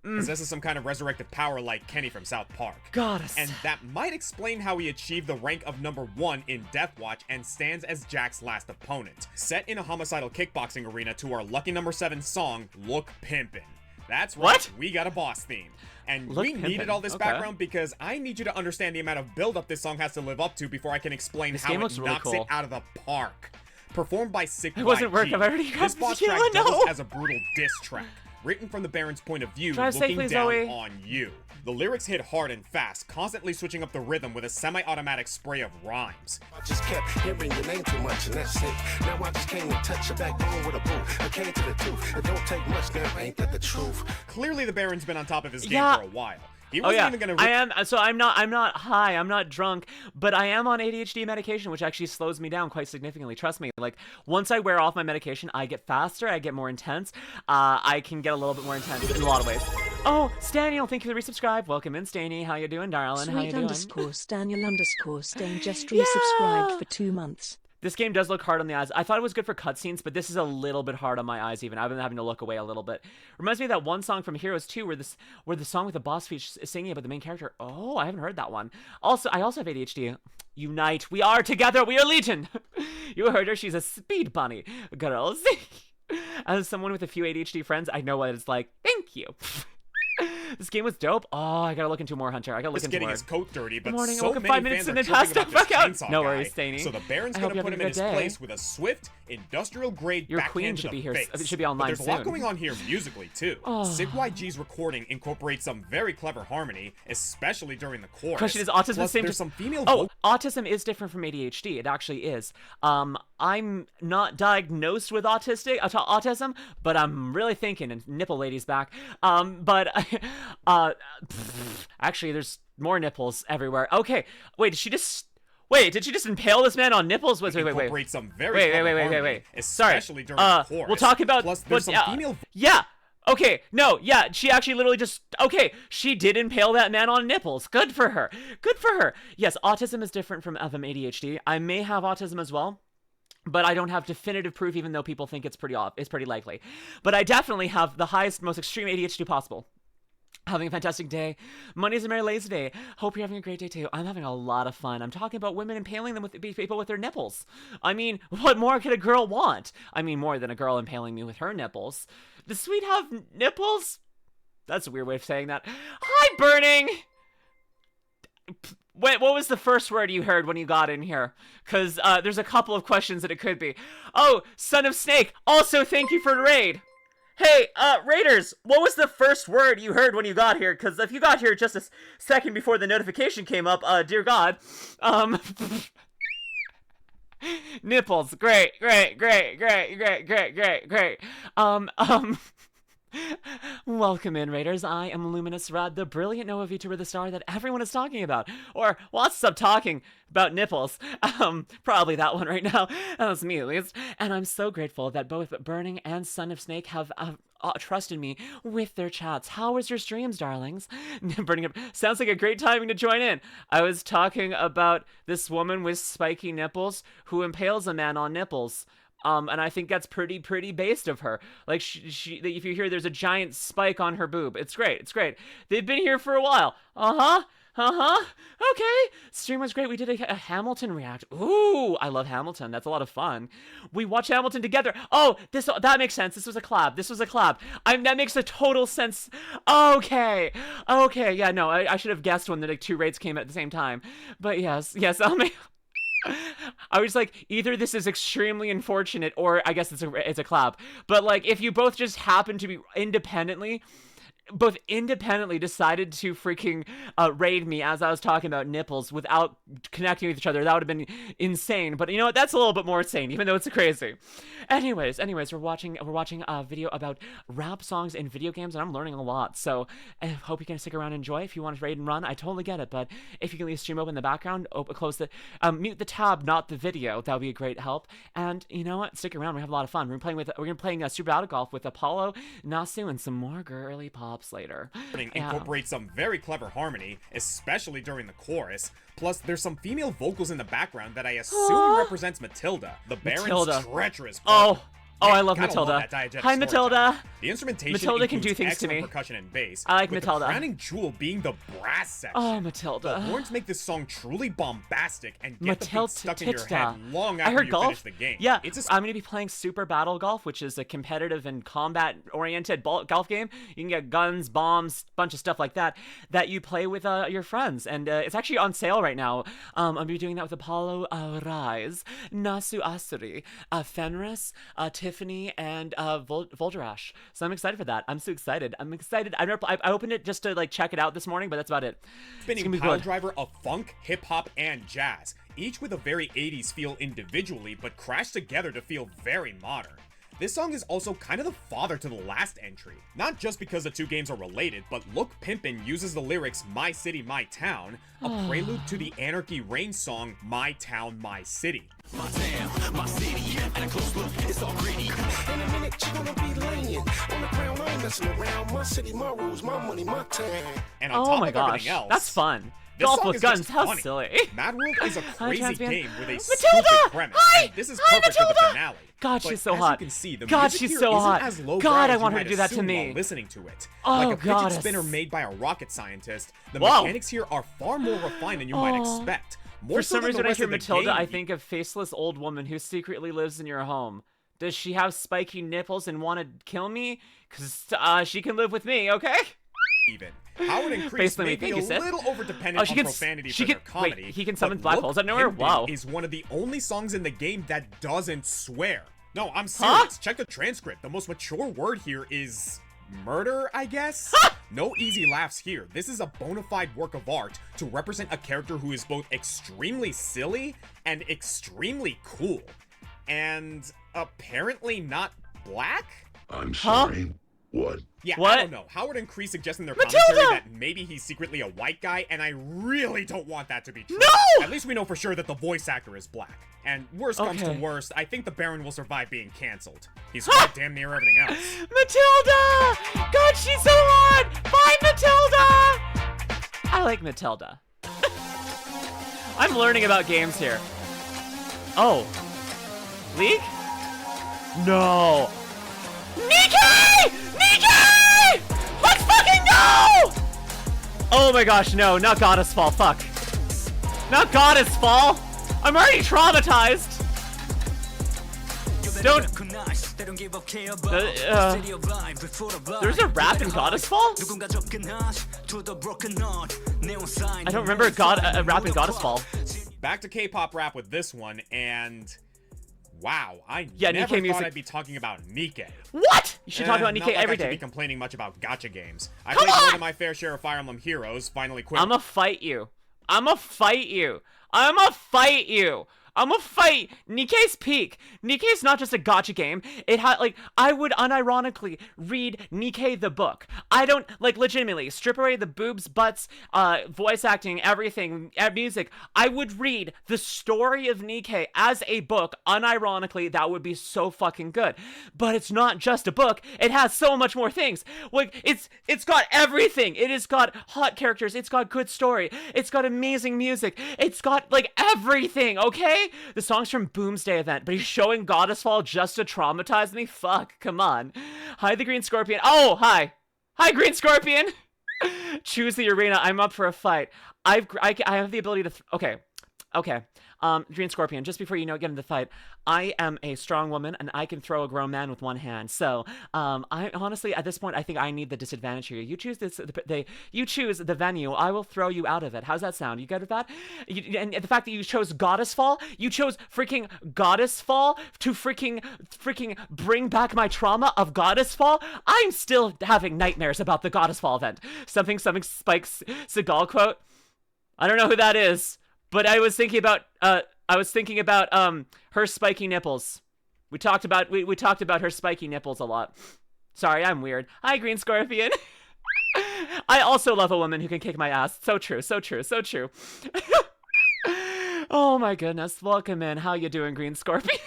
Possesses some kind of resurrected power like Kenny from South Park. Goddess. And that might explain how he achieved the rank of #1 in Deathwatch and stands as Jack's last opponent. Set in a homicidal kickboxing arena to our lucky #7 song, Look Pimpin'. That's right, what? We got a boss theme. And Look we needed pimpin'. all this background because I need you to understand the amount of build-up this song has to live up to before I can explain how it knocks it out of the park. Performed by Sick It wasn't working. I've already got this boss track doubles as a brutal diss track, written from the Baron's point of view, looking safely, down Zoe. on you. The lyrics hit hard and fast, constantly switching up the rhythm with a semi-automatic spray of rhymes. I just kept hearing your name too much, and that's it. Now I just came to touch your backbone with a boot. I came to the truth. It don't take much now, ain't that the truth? Clearly the Baron's been on top of his game for a while. He wasn't even gonna I'm not high, I'm not drunk, but I am on ADHD medication, which actually slows me down quite significantly. Trust me, like once I wear off my medication, I get faster, I get more intense. I can get a little bit more intense in a lot of ways. Oh, Staniel, thank you for the resubscribe. Welcome in, Stany. How you doing, darling? How you doing? _Staniel_Stain just resubscribed for 2 months. This game does look hard on the eyes. I thought it was good for cutscenes, but this is a little bit hard on my eyes even. I've been having to look away a little bit. Reminds me of that one song from Heroes 2 where the song with the boss speech is singing about the main character. Oh, I haven't heard that one. I also have ADHD. Unite. We are together. We are legion. You heard her. She's a speed bunny. Girls. As someone with a few ADHD friends, I know what it's like. Thank you. This game was dope. Oh, I gotta look into more, Hunter. I gotta look into getting more. his coat dirty, but Morning, so many 5 minutes fans and are it has tripping to about this fuck out. chainsaw No guy. worries, Stany. So the Baron's I gonna hope you put have him a in his good day. place with a swift, industrial-grade Your backhand queen to should the be here. face. It should be online but there's a lot soon. going on here musically too. Sig YG's recording incorporates some very clever harmony, especially during the chorus. Question is, autism Plus, the same? there's some female. Autism is different from ADHD. It actually is. I'm not diagnosed with autism, but I'm really thinking. And nipple lady's back. Actually, there's more nipples everywhere. Okay, wait. Did she just impale this man on nipples? Wait. Incorporates some very Wait. Especially during the chorus. We'll talk about. Plus, there's some female. Yeah. Okay, no, yeah, she actually literally just, okay, she did impale that man on nipples. Good for her. Yes, autism is different from ADHD. I may have autism as well, but I don't have definitive proof, even though people think it's pretty likely. But I definitely have the highest, most extreme ADHD possible. Having a fantastic day. Monday's a Merry Lazy Day. Hope you're having a great day too. I'm having a lot of fun. I'm talking about women impaling them with people with their nipples. I mean, what more could a girl want? I mean, more than a girl impaling me with her nipples. Does Sweet have nipples? That's a weird way of saying that. Hi, Burning! Wait, what was the first word you heard when you got in here? Because there's a couple of questions that it could be. Oh, Son of Snake. Also, thank you for the raid. Hey, raiders, what was the first word you heard when you got here? Because if you got here just a second before the notification came up, dear God, nipples. Great. Welcome in, raiders. I am LuminusRed, the brilliant Noah VTuber, the star that everyone is talking about, or wants to stop talking about nipples. Probably that one right now. That's me, at least. And I'm so grateful that both Burning and Son of Snake have trusted me with their chats. How was your streams, darlings? Burning up sounds like a great timing to join in. I was talking about this woman with spiky nipples who impales a man on nipples. And I think that's pretty based of her. Like, she if you hear there's a giant spike on her boob, it's great. They've been here for a while. Okay. Stream was great. We did a Hamilton react. Ooh, I love Hamilton. That's a lot of fun. We watched Hamilton together. Oh, that makes sense. This was a collab. That makes a total sense. Okay. Yeah, no, I should have guessed when the two raids came at the same time. But yes, I'll make... I was like, either this is extremely unfortunate, or I guess it's a collab. But like, if you both just happen to be independently decided to freaking raid me as I was talking about nipples without connecting with each other, that would have been insane. But you know what? That's a little bit more insane, even though it's crazy. Anyways, we're watching a video about rap songs in video games, and I'm learning a lot. So I hope you can stick around and enjoy. If you want to raid and run, I totally get it. But if you can leave stream open in the background, mute the tab, not the video. That would be a great help. And you know what? Stick around. We have a lot of fun. We're gonna be playing Super Battle Golf with Apollo, Nasu, and some more girly pop later. Incorporates some very clever harmony, especially during the chorus. Plus, there's some female vocals in the background that I assume represents Matilda, the Baron's treacherous partner. I love Matilda. Hi, Matilda. The instrumentation Matilda can do things to excellent me. Percussion and bass. I like with Matilda. The crowning jewel being the brass section. Oh, Matilda. The horns make this song truly bombastic and get the beat stuck in your Matilda. head long after you finish the game. Yeah, I'm going to be playing Super Battle Golf, which is a competitive and combat-oriented golf game. You can get guns, bombs, bunch of stuff like that you play with your friends. And it's actually on sale right now. I'll be doing that with Apollo, Rise, Nasu Asuri, Fenris, Tiffany, and Volderash. So I'm excited for that. I'm so excited. I opened it just to like check it out this morning, but that's about it. Spinning pile driver of funk, hip hop, and jazz, each with a very 80s feel individually, but crashed together to feel very modern. This song is also kind of the father to the last entry. Not just because the two games are related, but Look Pimpin' uses the lyrics My City, My Town, a prelude to the Anarchy Reign song My Town, My City. My town, my city, and a close look, it's all gritty. In a minute, you gonna be laying on the ground, I ain't messing around. My city, my rules, my money, my town. And on top of gosh, everything else, that's fun. this Golf song with is guns, just how funny. silly. MadWorld is a crazy game with a Matilda! stupid premise, and this is perfect for the Matilda! finale. God, But she's so as hot. You can see, the God, music she's here so isn't hot. as lowbrow God, I as want you her to might do that to assume me. while listening to it. Oh, like a fidget goddess. spinner made by a rocket scientist, the Whoa. mechanics here are far more refined than you might expect. More For so some than reason, the when I rest hear of the Matilda, game, I think of faceless old woman who secretly lives in your home. Does she have spiky nipples and want to kill me? Because she can live with me, okay? even. Howard and Kreese may be a little over-dependent on profanity for their comedy. Wait, he can summon black holes out of Look nowhere? Pimpin' Wow. is one of the only songs in the game that doesn't swear. No, I'm serious. Check the transcript. The most mature word here is murder, I guess? No easy laughs here. This is a bona fide work of art to represent a character who is both extremely silly and extremely cool. And apparently not black? I'm sorry. What? Yeah, What? I don't know. Howard and Kreese suggest in their Matilda! commentary that maybe he's secretly a white guy, and I really don't want that to be true. No! At least we know for sure that the voice actor is black. And worst comes to worst, I think the Baron will survive being cancelled. He's quite damn near everything else. Matilda! God, she's so hot! Bye, Matilda! I like Matilda. I'm learning about games here. Oh. League? No. Nikke! Nikke! Let's fucking go! Oh my gosh, no, not Goddess Fall, fuck. Not Goddess Fall! I'm already traumatized! Don't... There's a rap in Goddessfall? I don't remember a rap in Goddessfall. Back to K-pop rap with this one, and wow, I Yeah, never Nikke thought music. I'd be talking about Nikke. What? You should talk about Not Nikke like every I should day. be complaining much about gacha games. I Come played more on! than my fair share of Fire Emblem Heroes, finally quit. I'ma fight you. I'ma fight you. I'ma fight you. I'ma fight Nikke's Peak. Nikke's not just a gacha game. It had, like, I would unironically read Nikke the book. I don't, like, legitimately, strip away the boobs, butts, voice acting, everything, music. I would read the story of Nikke as a book, unironically. That would be so fucking good. But it's not just a book. It has so much more things. Like, it's got everything. It has got hot characters. It's got good story. It's got amazing music. It's got, like, everything, okay? The song's from Boomsday event, but he's showing Goddessfall just to traumatize me? Fuck, come on. Hi, the Green Scorpion. Oh, hi. Hi, Green Scorpion. Choose the arena. I'm up for a fight. I have the ability to... Okay. Green Scorpion, just before you get into the fight, I am a strong woman and I can throw a grown man with one hand. So, I honestly, at this point, I think I need the disadvantage here. You choose you choose the venue. I will throw you out of it. How's that sound? You good with that? And the fact that you chose Goddessfall, you chose freaking Goddessfall to freaking bring back my trauma of Goddessfall. I'm still having nightmares about the Goddessfall event. Something Spike Seagal quote. I don't know who that is. But I was thinking about her spiky nipples. We talked about her spiky nipples a lot. Sorry, I'm weird. Hi, Green Scorpion. I also love a woman who can kick my ass. So true. Oh my goodness. Welcome in. How you doing, Green Scorpion?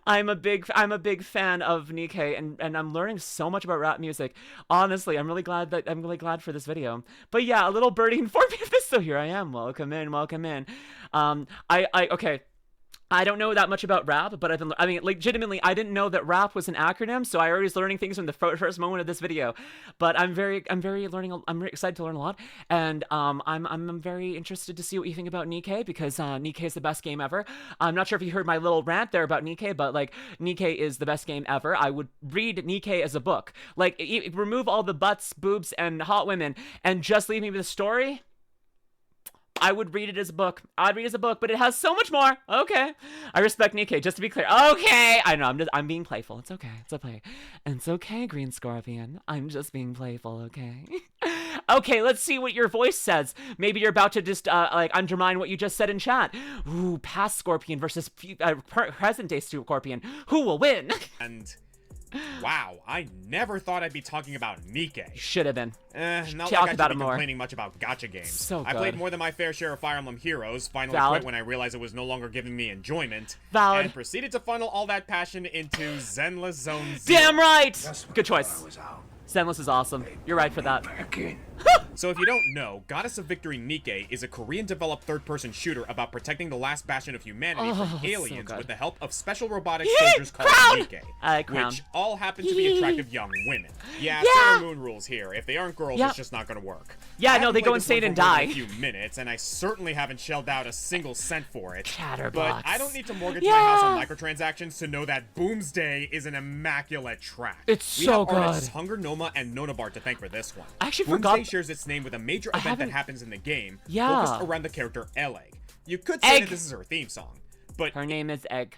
I'm a big fan of Nikke, and I'm learning so much about rap music. Honestly, I'm really glad for this video. But yeah, a little birdie informed me of this, so here I am. Welcome in. Okay. I don't know that much about rap, but legitimately, I didn't know that rap was an acronym, so I already was learning things from the first moment of this video. But I'm very excited to learn a lot, and I'm very interested to see what you think about Nikke, because Nikke is the best game ever. I'm not sure if you heard my little rant there about Nikke, but like, Nikke is the best game ever. I would read Nikke as a book. Like, remove all the butts, boobs, and hot women, and just leave me with a story. I would read it as a book. I'd read it as a book, but it has so much more. Okay. I respect Nikke, just to be clear. Okay. I know, I'm being playful. It's okay. It's okay, Green Scorpion. I'm just being playful, okay? Okay, let's see what your voice says. Maybe you're about to just, undermine what you just said in chat. Ooh, past Scorpion versus present-day Scorpion. Who will win? And... wow, I never thought I'd be talking about Nikke. Should have been. Not Talk like I about should it be more. complaining much about gacha games. So I played good. more than my fair share of Fire Emblem Heroes, finally Valid. quit when I realized it was no longer giving me enjoyment, Valid. and proceeded to funnel all that passion into Zenless Zone Zero. Damn right! Good choice. Zenless is awesome. You're right for that. So if you don't know, Goddess of Victory Nikke is a Korean-developed third-person shooter about protecting the last bastion of humanity from so aliens good. with the help of special robotic soldiers called Crown! Nikke, Crown. which all happen to be attractive young women. Yeah, Sailor Moon rules here. If they aren't girls, Yeah. it's just not gonna work. Yeah, I no, haven't they go played this insane one and for more than die. a few minutes, and I certainly haven't shelled out a single cent for it. Chatterbox. But I don't need to mortgage my house on microtransactions to know that Boomsday is an immaculate track. It's we so have artists good. Hunger Noma and Nonabar to thank for this one. I actually Boomsday forgot- shares its name with a major event that haven't- happens in the game, Yeah. focused around the character Eleg. You could say Egg. that this is her theme song, but Her name is Egg.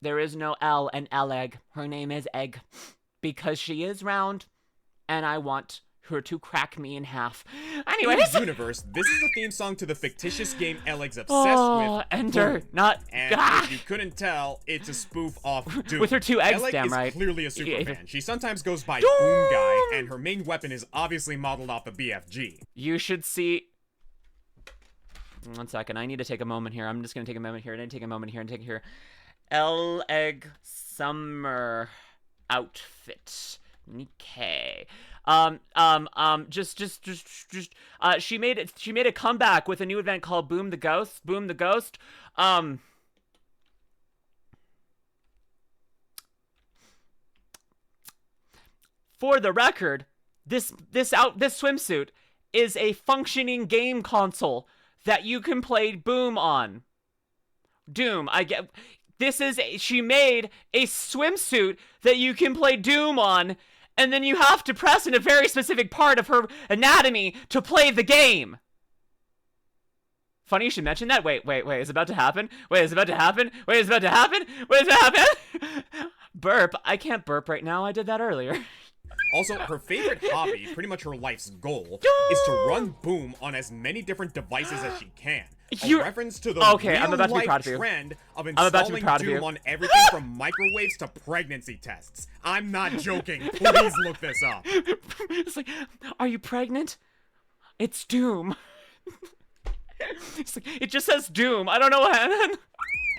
There is no L in Eleg. Her name is Egg. Because she is round, and I want her to crack me in half. in Anyways. this universe, this is the theme song to the fictitious game Eleg's obsessed Oh, with. enter. Boom. Not. And Ah! if you couldn't tell, it's a spoof off Doom. With her two eggs, Eleg damn is right. clearly a Yeah. superfan. She sometimes goes by Doom! Boom Guy, and her main weapon is obviously modeled off the BFG. You should see. 1 second. I need to take a moment here. I'm just going to take a moment here. I need to take a moment here and take here. Egg summer outfit. Nikke. She made a comeback with a new event called Boom the Ghost. Boom the Ghost. For the record, this swimsuit is a functioning game console that you can play Boom on. Doom, she made a swimsuit that you can play Doom on, and then you have to press in a very specific part of her anatomy to play the game. Funny you should mention that. Wait, is it about to happen? Wait, is it about to happen? Wait, is it about to happen? Wait, is it about to happen? Burp. I can't burp right now. I did that earlier. Also, her favorite hobby, pretty much her life's goal, is to run Boom on as many different devices as she can. A reference to the I'm about to be proud of you. trend of installing Doom on everything from microwaves to pregnancy tests. I'm not joking. Please look this up. It's like, are you pregnant? It's Doom. It's like, it just says Doom. I don't know what.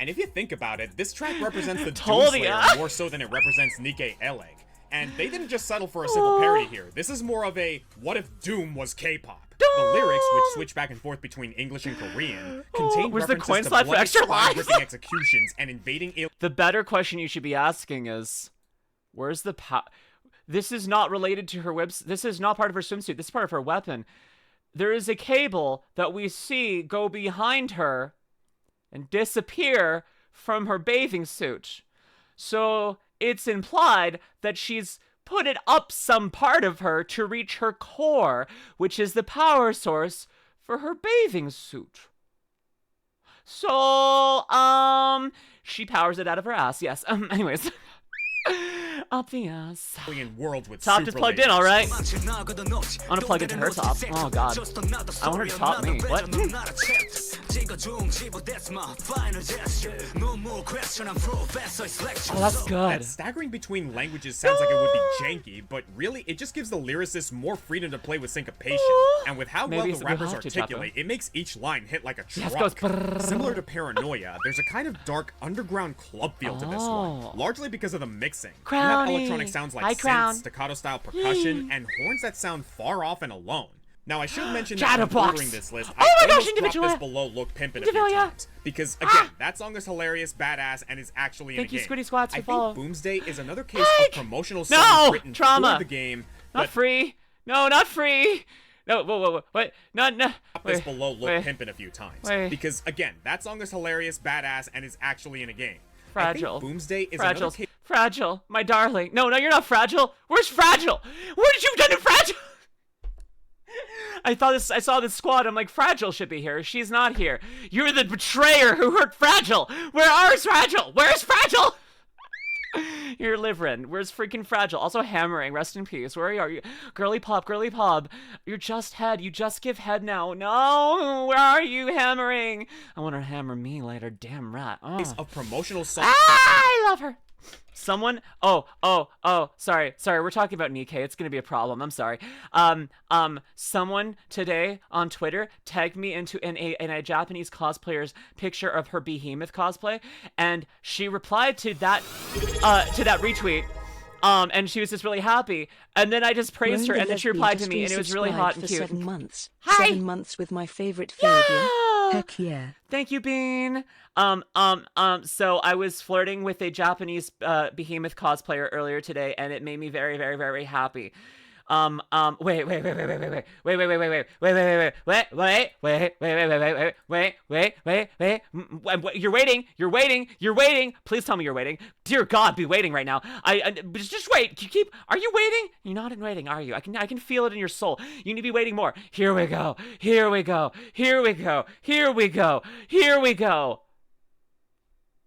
And if you think about it, this track represents the Told Doom ya. Slayer more so than it represents Nikke Eleg. And they didn't just settle for a simple parody here. This is more of a, what if Doom was K-pop? The lyrics, which switch back and forth between English and Korean, contain Where's the references coin to slot for bloody extra lives? spine-ripping executions and invading aliens. The better question you should be asking is, where's the This is not related to her whips. This is not part of her swimsuit. This is part of her weapon. There is a cable that we see go behind her and disappear from her bathing suit. So it's implied that she's put it up some part of her to reach her core, which is the power source for her bathing suit. So, she powers it out of her ass, yes. Anyways. Up the ass. Worlds with Top just super plugged in, lasers. alright? I want to plug into her top. Oh god. I want her to top me. What? Oh, that's good. That staggering between languages sounds like it would be janky, but really, it just gives the lyricist more freedom to play with syncopation. And with how well the rappers articulate, it makes each line hit like a truck. Similar to Paranoia, there's a kind of dark underground club feel to this one, largely because of the mixing. You have electronic sounds like synths, staccato-style percussion, and horns that sound far off and alone. Now, I should mention that when ordering this list, I almost dropped this below Look Pimpin' a few times. Because, again, that song is hilarious, badass, and is actually in a game. Thank you, Squiddy Squats, for I follow. think Boomsday is another case of promotional songs written for the game. Not free. No, not free. No, whoa, wait, no. This below Look Pimpin' a few times. Because, again, that song is hilarious, badass, and is actually in a game. Fragile. I think Boomsday is Fragile. another case. Fragile, my darling. No, you're not fragile. Where's Fragile? What did you do to Fragile? I saw this squad. I'm like, Fragile should be here. She's not here. You're the betrayer who hurt Fragile. Where's Fragile? Where's Fragile? You're Liverin. Where's freaking Fragile? Also Hammering. Rest in peace. Where are you? Girly Pop. You're just head. You just give head now. No. Where are you, Hammering? I want her to hammer me later. Damn rat. Oh. Of promotional songs. I love her. Someone, sorry, we're talking about Nikke. It's gonna be a problem. I'm sorry. Someone today on Twitter tagged me in a Japanese cosplayer's picture of her Behemoth cosplay, and she replied to that retweet. And she was just really happy, and then I just praised her, and then she replied to me, and it was really hot and cute. 7 months. Hi. 7 months with my favorite Fabian. Heck yeah. Thank you, Bean. So I was flirting with a Japanese Behemoth cosplayer earlier today, and it made me very, very, very happy. Wait. You're waiting. Please tell me you're waiting. Dear God, be waiting right now. Just wait. Are you waiting? You're not in waiting, are you? I can feel it in your soul. You need to be waiting more. Here we go.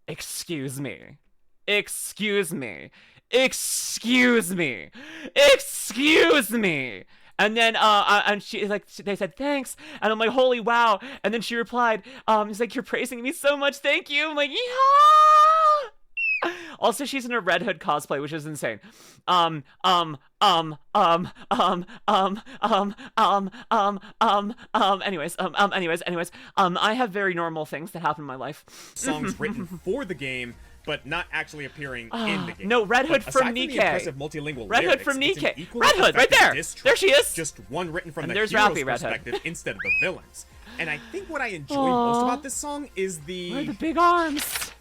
Excuse me. And then, and they said, thanks. And I'm like, holy wow. And then she replied, it's like, you're praising me so much. Thank you. I'm like, yeah. Also, she's in a Red Hood cosplay, which is insane. Anyways, I have very normal things that happen in my life. Songs written for the game, but not actually appearing in the game. No, Red Hood from Nikke. Impressive multilingual Red Hood from lyrics, Nikke. Red Hood, right there. There she is. Just one written from And the there's hero's Rappy, Red Hood. perspective instead of the villains. And I think what I enjoy most about this song is Where are the big arms?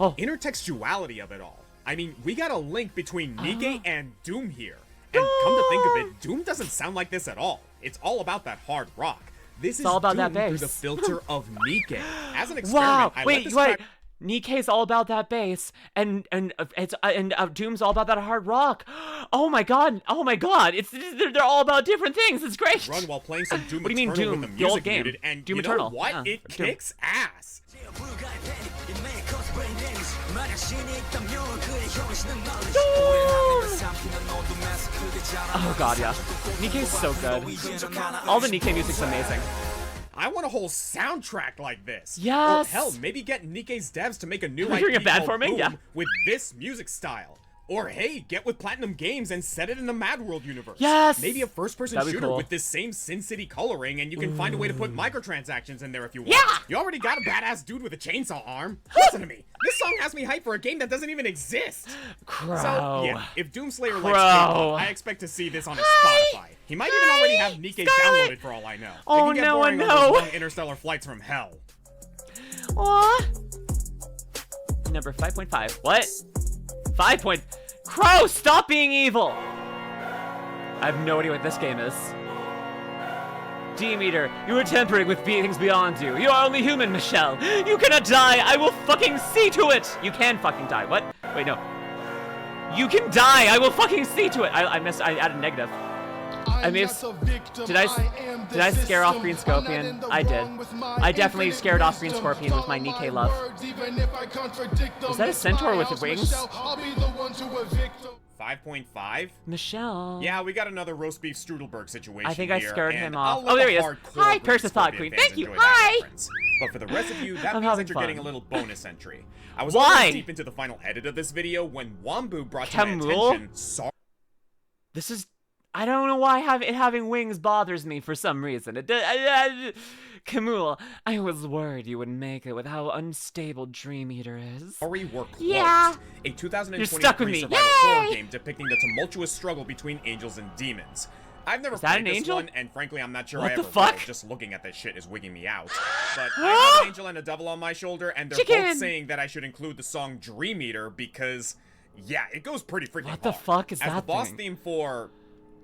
intertextuality of it all. I mean, we got a link between Nikke and Doom here. And come to think of it, Doom doesn't sound like this at all. It's all about that hard rock. This is all about Doom that through the bass. filter of Nikke. As an experiment, Wow. I let Wait. this track Nikke's all about that bass, and Doom's all about that hard rock. Oh my god! They're all about different things. It's great. Run while playing some Doom What do you mean, Eternal Doom? with the The old music game. muted, and Doom you know Eternal. what? Yeah, It Doom. kicks ass. Oh god, yeah. Nikke's so good. All the Nikke music's amazing. I want a whole soundtrack like this. Yes. Or hell, maybe get Nikke's devs to make a new Are you doing IP a bad called for me? Boom Yeah. with this music style. Or hey, get with Platinum Games and set it in the MadWorld universe. Yes! Maybe a first-person That'd be shooter cool. with this same Sin City coloring, and you can find a way to put microtransactions in there if you want. Yeah! You already got a badass dude with a chainsaw arm. Listen to me. This song has me hyped for a game that doesn't even exist. Crow. So, yeah, if Doomslayer likes Crow. K-pop, I expect to see this on his Spotify. He might even already have Nikke downloaded for all I know. Oh, it can get no, boring on no. those long interstellar flights from hell. Aw. Number 5.5. What? 5 point... Crow, stop being evil! I have no idea what this game is. Demeter, you are tampering with beings beyond you. You are only human, Michelle. You cannot die. I will fucking see to it. You can fucking die. What? Wait, no. You can die. I will fucking see to it. I missed. I added negative. I may have. Did I scare off Green Scorpion? I did. I definitely scared off Green Scorpion with my Nikke love. Is that a centaur with wings? 5.5? Michelle. Yeah, we got another roast beef Strudelberg situation. I think I here, scared and him off. I'll let Oh, there the he is. hardcore Hi, Green Curse of Thought Scorpion Queen. fans Thank you. enjoy that Hi. reference. But for the rest of you, that I'm means having that you're fun. getting a little bonus entry. I was Why? already deep into the final edit of this video when Wambu brought to my Camul? attention. Sorry. This is. I don't know why it having wings bothers me for some reason. Camul, I was worried you wouldn't make it with how unstable Dream Eater is. We're closed. Yeah. A 2023 You're stuck with me. survival Yay! horror game depicting the tumultuous struggle between angels and demons. I've never Is that played an this angel? one, and frankly, I'm not sure What I the ever fuck? will. Just looking at this shit is wigging me out. But I have an angel and a devil on my shoulder, and they're Chicken! both saying that I should include the song Dream Eater because, yeah, it goes pretty freaking What the hard. fuck is As the that boss thing? theme for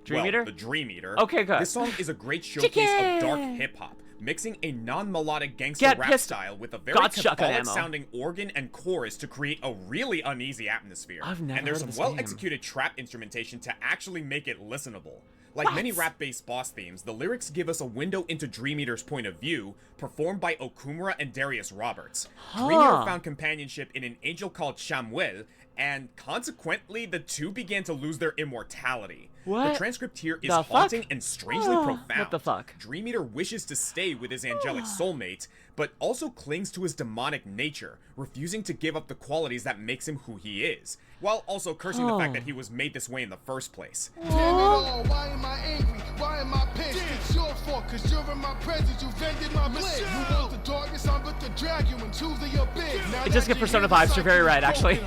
Dream well, Eater? the Dream Eater. Okay, good. This song is a great showcase of dark hip-hop, mixing a non-melodic gangster Get rap pissed. style with a very Got shotgun ammo. Catholic-sounding organ and chorus to create a really uneasy atmosphere. I've never and there's heard some of this well-executed trap instrumentation to actually make it listenable. Like many rap-based boss themes, the lyrics give us a window into Dream Eater's point of view, performed by Okumura and Darius Roberts. Dream Eater found companionship in an angel called Shamuel, and consequently, the two began to lose their immortality. What? The transcript here is The haunting fuck? and strangely profound. What the fuck? Dream Eater wishes to stay with his angelic soulmate, but also clings to his demonic nature, refusing to give up the qualities that makes him who he is, while also cursing the fact that he was made this way in the first place. Damn it all, why am I angry? Why am I pissed? It's your fault, cause you're in my presence, you vended my bliss. You want the darkest, I'm but to drag you into the abyss. It just gives Persona vibes, you're very right, actually.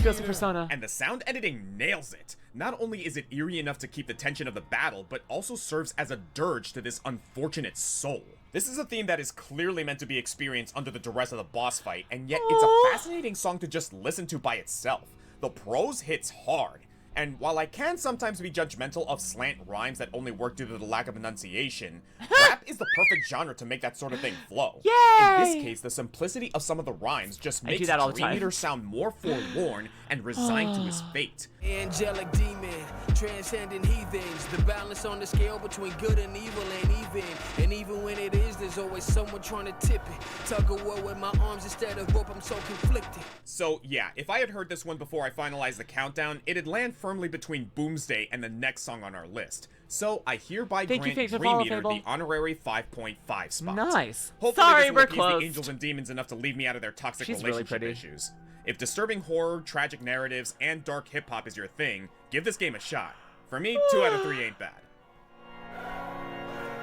Feels like Persona. And the sound editing nails it. Not only is it eerie enough to keep the tension of the battle, but also serves as a dirge to this unfortunate soul. This is a theme that is clearly meant to be experienced under the duress of the boss fight, and yet it's a fascinating song to just listen to by itself. The prose hits hard, and while I can sometimes be judgmental of slant rhymes that only work due to the lack of enunciation, rap is the perfect genre to make that sort of thing flow. Yay! In this case, the simplicity of some of the rhymes just I do makes that all the Dream time. Eater sound more forlorn and resigned to his fate. Angelic demon, transcending heathens. The balance on the scale between good and evil ain't even. And even when it is, there's always someone trying to tip it. Tug of war with my arms instead of rope, I'm so conflicted. So yeah, if I had heard this one before I finalized the countdown, it'd land firmly between Boomsday and the next song on our list. So I hereby Thank you, grant Fake, for Dream follow, Eater Fable. the honorary 5.5 spot. Nice. Hopefully Sorry, this will we're appease the closed. angels and demons enough to leave me out of their toxic She's really relationship pretty. issues. If disturbing horror, tragic narratives, and dark hip-hop is your thing, give this game a shot. For me, 2 out of 3 ain't bad.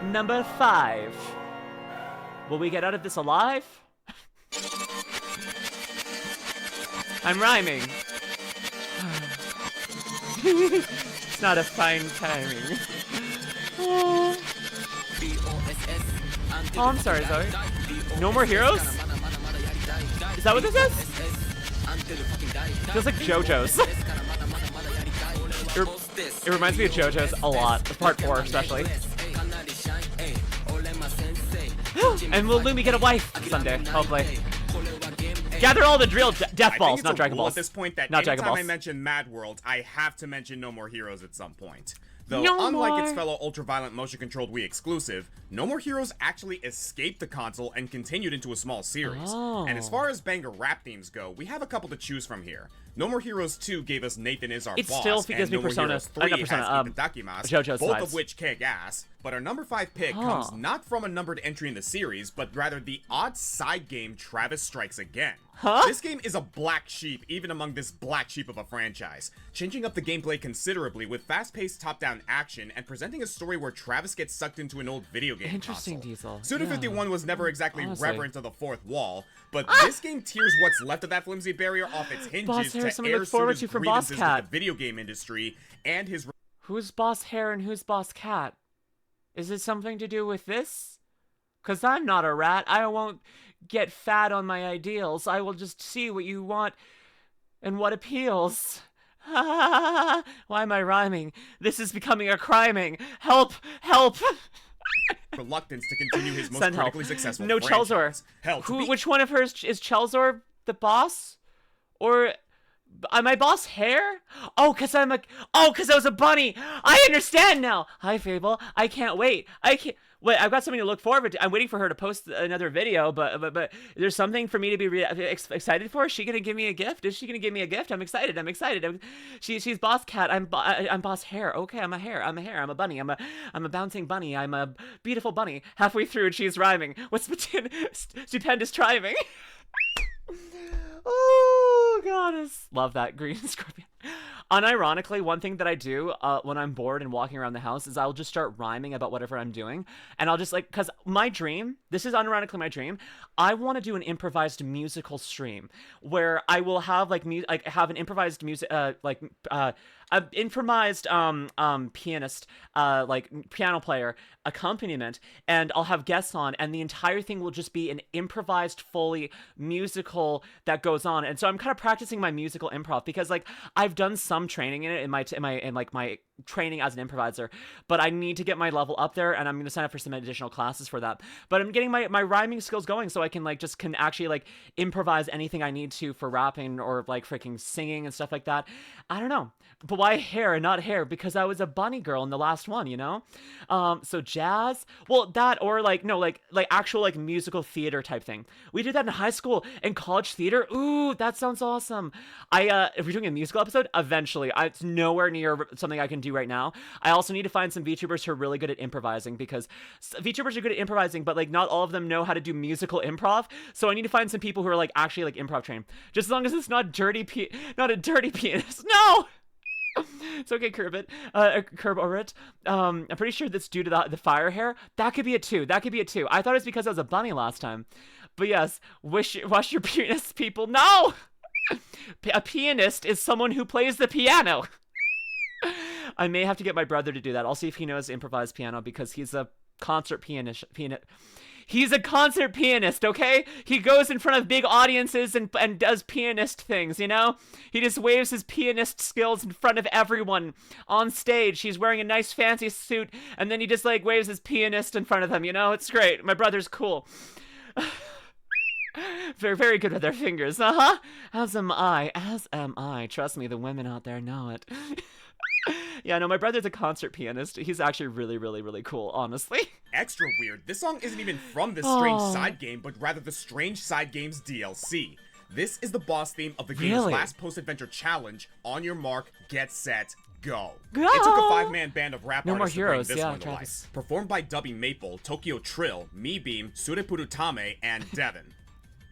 Number 5. Will we get out of this alive? I'm rhyming. It's not a fine timing. Oh, I'm sorry, Zoe. No more heroes? Is that what this is? Feels like JoJo's. It reminds me of JoJo's a lot, part 4 especially. And will Lumi get a wife someday, hopefully. Gather all the drill death I balls, think it's not a Dragon rule Balls. at this point that Not Dragon anytime I Balls. mention MadWorld, I have to mention No More Heroes at some point. Though, No unlike its More. fellow ultra-violent motion-controlled Wii exclusive, No More Heroes actually escaped the console and continued into a small series. Oh. And as far as banger rap themes go, we have a couple to choose from here. No More Heroes 2 gave us Nathan Is Our It Boss, still and gives me No More Persona- Heroes 3 not Persona, has Itadakimasu, JoJo's both vibes. of which kick ass. But our number 5 pick comes not from a numbered entry in the series, but rather the odd side game Travis Strikes Again. Huh? This game is a black sheep even among this black sheep of a franchise, changing up the gameplay considerably with fast-paced top-down action and presenting a story where Travis gets sucked into an old video game Interesting, console. Diesel. Suda51 was never exactly Honestly. reverent to the fourth wall, but this game tears what's left of that flimsy barrier off its hinges Boss Hair, to something to air look forward Suda's to from Boss grievances Cat. with the video game industry and his Who's Boss Hair and who's Boss Cat? Is it something to do with this? 'Cause I'm not a rat. I won't get fat on my ideals. I will just see what you want and what appeals. Why am I rhyming? This is becoming a criming. Help! Help! reluctance to continue his most Send help. critically successful No franchise. Chelzor. Hell, to be Which one of hers is Chelzor the boss? Or am I Boss Hair? Oh, cause I was a bunny. I understand now. Hi, Fable. I can't wait. Wait, I've got something to look forward to. I'm waiting for her to post another video, but there's something for me to be excited for. Is she gonna give me a gift? Is she gonna give me a gift? I'm excited. She's Boss Cat. I'm Boss Hair. Okay, I'm a hair. I'm a bunny. I'm a bouncing bunny. I'm a beautiful bunny. Halfway through, and she's rhyming. What's stupendous rhyming? Oh, goddess. Love that green scorpion. Unironically, one thing that I do when I'm bored and walking around the house is I'll just start rhyming about whatever I'm doing. And I'll just because my dream, this is unironically my dream, I want to do an improvised musical stream where I will have have an improvised music, an improvised pianist, piano player accompaniment, and I'll have guests on, and the entire thing will just be an improvised, fully musical that goes on. And so I'm kind of practicing my musical improv because I've done some training in it in my training as an improviser, but I need to get my level up there, and I'm going to sign up for some additional classes for that. But I'm getting my rhyming skills going so I can actually improvise anything I need to for rapping or freaking singing and stuff like that. I don't know. But why hair and not hair? Because I was a bunny girl in the last one, you know? So jazz? Well, that or actual musical theater type thing. We did that in high school and college theater. Ooh, that sounds awesome. If we're doing a musical episode, eventually. It's nowhere near something I can do right now. I also need to find some VTubers who are really good at improvising because VTubers are good at improvising, but not all of them know how to do musical improv. So I need to find some people who are actually improv trained. Just as long as it's not not a dirty pianist. No! It's okay, Curb Orit. I'm pretty sure that's due to the fire hair. That could be it too. I thought it was because I was a bunny last time. But yes, wash your penis, people. No! A pianist is someone who plays the piano. I may have to get my brother to do that. I'll see if he knows improvised piano because he's a concert pianist. He's a concert pianist, okay? He goes in front of big audiences and does pianist things, you know? He just waves his pianist skills in front of everyone on stage. He's wearing a nice fancy suit, and then he just waves his pianist in front of them, you know? It's great. My brother's cool. Very, very good with their fingers, As am I. Trust me, the women out there know it. Yeah, no, my brother's a concert pianist. He's actually really, really, really cool, honestly. Extra weird, this song isn't even from this strange side game, but rather the Strange Side Games DLC. This is the boss theme of the game's last post-adventure challenge, On Your Mark, Get Set, Go. It took a 5-man band of rap artists to bring this one to life. Performed by Dubby Maple, Tokyo Trill, Mebeam, Surepurutame, and Devin.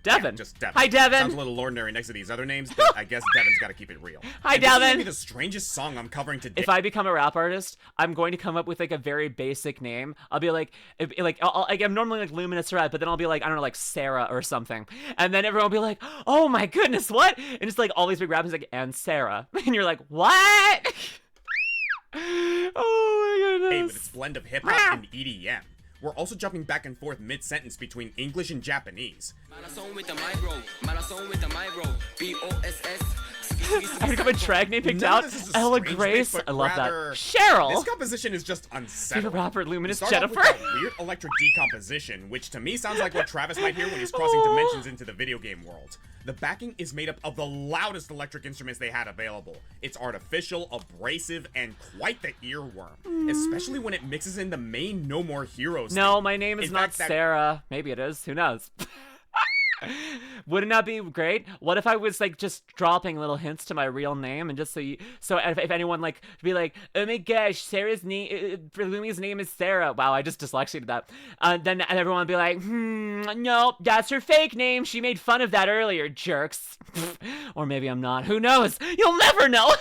Devin. Yeah, just Devin. Hi, Devin. Sounds a little ordinary next to these other names, but I guess Devin's got to keep it real. Hi, and Devin. This is gonna be the strangest song I'm covering today. If I become a rap artist, I'm going to come up with a very basic name. I'll be I'm normally LuminusRed, but then I'll be I don't know, Sarah or something. And then everyone will be like, oh my goodness, what? And it's all these big rappers and Sarah. And you're like, what? Oh my goodness. Hey, with its blend of hip-hop and EDM. We're also jumping back and forth mid-sentence between English and Japanese. Marathon with the micro, B-O-S-S, I become a drag name picked None out. of this is a Ella strange Grace. bit, but I love rather, that. Cheryl. This composition is just unsettling. Favorite rapper, Luminous Start off with Jennifer. that weird electric decomposition, which to me sounds like what Travis might hear when he's crossing dimensions into the video game world. The backing is made up of the loudest electric instruments they had available. It's artificial, abrasive, and quite the earworm. Especially when it mixes in the main No More Heroes No, theme. my name is In not fact, that- Sarah. Maybe it is. Who knows? Wouldn't that be great? What if I was like just dropping little hints to my real name and just so if anyone like be like, oh my gosh, Sarah's name, Lumi's name is Sarah. Wow, I just dyslexiated that. Then everyone would be like, no, that's her fake name. She made fun of that earlier, jerks. Or maybe I'm not. Who knows? You'll never know.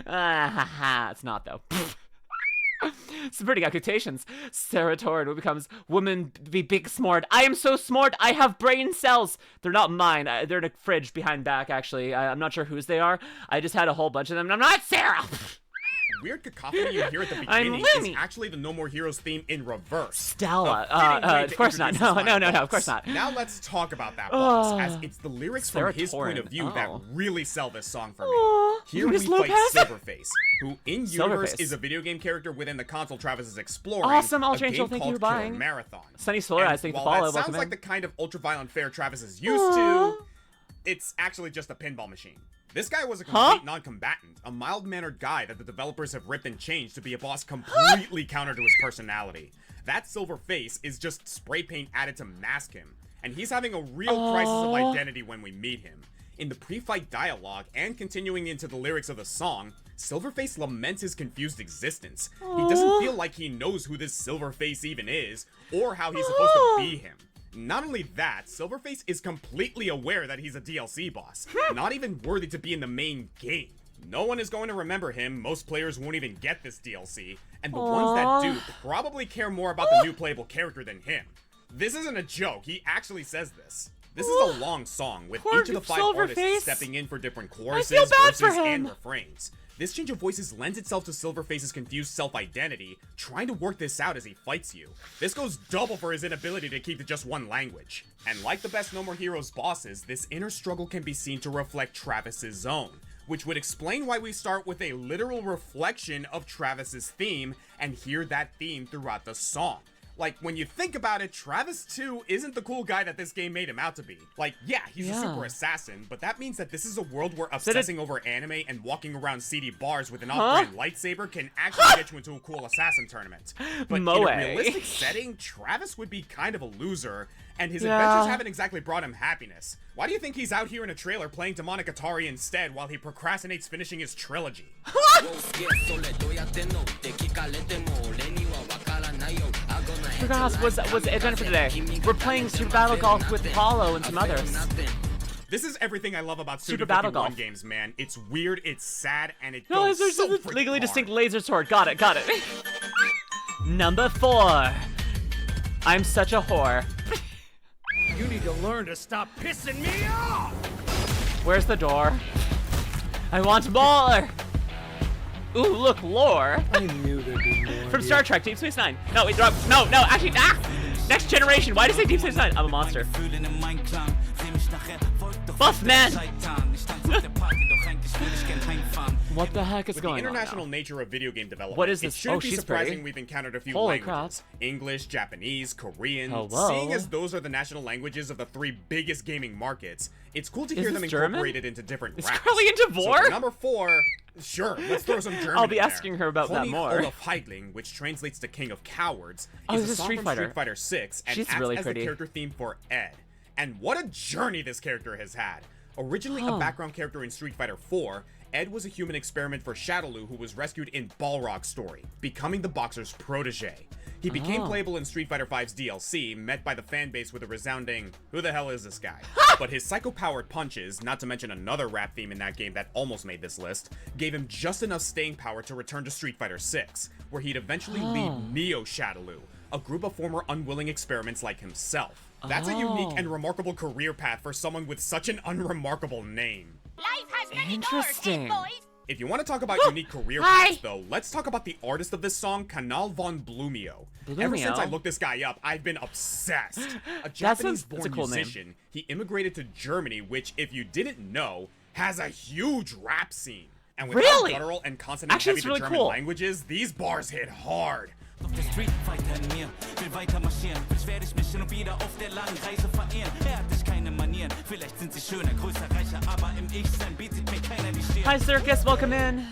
It's not though. Subverting expectations. Sarah Torrid who becomes woman be big smart. I am so smart. I have brain cells. They're not mine. They're in a fridge behind back, actually. I'm not sure whose they are. I just had a whole bunch of them, and I'm not Sarah. Weird cacophony you hear at the I'm beginning Lumi. is actually the No More Heroes theme in reverse. Stella. A fitting way to Of course not. introduce No, this no, final no, boss. of course not. Now let's talk about that boss, as it's the lyrics Sarah from his point of Torrin. view that Oh. really sell this song for me. Aw, Here we Luminous fight Lopez? Silverface, who in universe Silverface. is a video game character within the console Travis is exploring. Awesome, a Ultra game Angel, thank you called for Killer buying. Marathon. Sunny Solar And Eyes, thank you for while follow. that sounds Welcome like in. the kind of ultra-violent fare Travis is used Aw. to, it's actually just a pinball machine. This guy was a complete non-combatant, a mild-mannered guy that the developers have ripped and changed to be a boss completely counter to his personality. That silver face is just spray paint added to mask him, and he's having a real crisis of identity when we meet him. In the pre-fight dialogue, and continuing into the lyrics of the song, Silverface laments his confused existence. He doesn't feel like he knows who this Silverface even is, or how he's supposed to be him. Not only that, Silverface is completely aware that he's a DLC boss, not even worthy to be in the main game. No one is going to remember him, most players won't even get this DLC, and the ones that do probably care more about the new playable character than him. This isn't a joke, he actually says this. This is a long song, with Poor each of the 5 Silverface. artists stepping in for different choruses, feel bad for verses, him. and refrains. This change of voices lends itself to Silverface's confused self-identity, trying to work this out as he fights you. This goes double for his inability to keep to just one language. And like the best No More Heroes bosses, this inner struggle can be seen to reflect Travis's own, which would explain why we start with a literal reflection of Travis's theme and hear that theme throughout the song. Like, when you think about it, Travis 2 isn't the cool guy that this game made him out to be. Like, yeah, he's a super assassin, but that means that this is a world where obsessing over anime and walking around seedy bars with an off-brand lightsaber can actually get you into a cool assassin tournament. But Moe. in a realistic setting, Travis would be kind of a loser, and his adventures haven't exactly brought him happiness. Why do you think he's out here in a trailer playing demonic Atari instead while he procrastinates finishing his trilogy? What's the agenda for today? We're playing Super Battle Golf with Paulo and some others. This is everything I love about Super Suda Battle 51 Golf. games, man. It's weird, it's sad, and it No, goes there's so a freaking legally hard. distinct laser sword. Got it. Number 4. I'm such a whore. You need to learn to stop pissing me off! Where's the door? I want more! Ooh, look, lore. I knew there'd be more. From Star Trek, Deep Space Nine. No, wait, no, actually, Next Generation. Why did I say Deep Space Nine? I'm a monster. Buff man! What the heck is With going the on international now? nature of video game development, What is it this? shouldn't Oh, be she's surprising pretty. we've encountered a few Holy languages. English, Japanese, Korean. Hello? Seeing as those are the national languages of the 3 biggest gaming markets, it's cool to hear this them German? incorporated into different Is raps. Carly into So vor? for number 4, sure, let's throw some German I'll be in asking there. her about that König more. Olaf Heidling, which translates to King of Cowards, Oh, is this a is song Street from Fighter. Street Fighter 6 and She's acts really as pretty. the character theme for Ed. And what a journey this character has had. Originally a background character in Street Fighter 4, Ed was a human experiment for Shadowloo who was rescued in Balrog's story, becoming the boxer's protege. He became playable in Street Fighter V's DLC, met by the fanbase with a resounding, who the hell is this guy? But his psycho-powered punches, not to mention another rap theme in that game that almost made this list, gave him just enough staying power to return to Street Fighter 6, where he'd eventually lead Neo Shadowloo, a group of former unwilling experiments like himself. That's a unique and remarkable career path for someone with such an unremarkable name. Interesting. If you want to talk about unique career paths, though, let's talk about the artist of this song, Kanal von Blumio. Ever since I looked this guy up, I've been obsessed. A Japanese-born a cool name. musician, he immigrated to Germany, which, if you didn't know, has a huge rap scene. And with Really? guttural and consonant Actually, heavy it's to really German cool. languages, these bars hit hard. Auf der Street Fighter in mir, will weiter marschieren. Vielleicht werde ich mich hin und wieder auf der langen Reise verehren. Hat dich keine Manieren, vielleicht sind sie schöner, größer, reicher, aber im Ich-Sein bietet mir keiner die Stirn. Hi, Circus. Welcome in.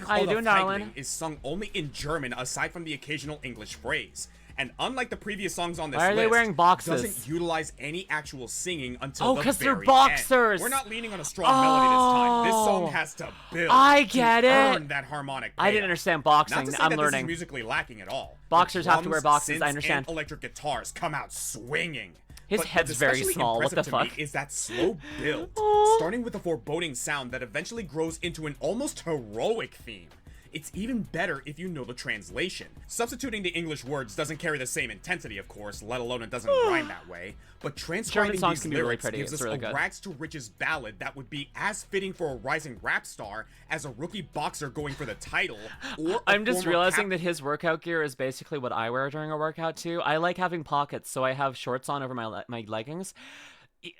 How you doing, darling? Is sung only in German aside from the occasional English phrase. And unlike the previous songs on this Why are they list, wearing boxes? doesn't utilize any actual singing until Oh, the 'cause they're very boxers. end. We're not leaning on a strong melody this time. This song has to build I get to it. earn that harmonic I didn't payoff. understand boxing. Not to say I'm that learning. This is musically lacking at all. Boxers The have to wear drums, boxes, synths, I understand. And electric guitars come out swinging. His But head's what's very especially small. What the impressive to fuck? me is that slow build, starting with a foreboding sound that eventually grows into an almost heroic theme. It's even better if you know the translation. Substituting the English words doesn't carry the same intensity, of course, let alone it doesn't rhyme that way. But transcribing songs these can be really lyrics pretty. gives It's us really a good. rags to riches ballad that would be as fitting for a rising rap star as a rookie boxer going for the title, or a I'm just former realizing that his workout gear is basically what I wear during a workout too. I like having pockets, so I have shorts on over my leggings.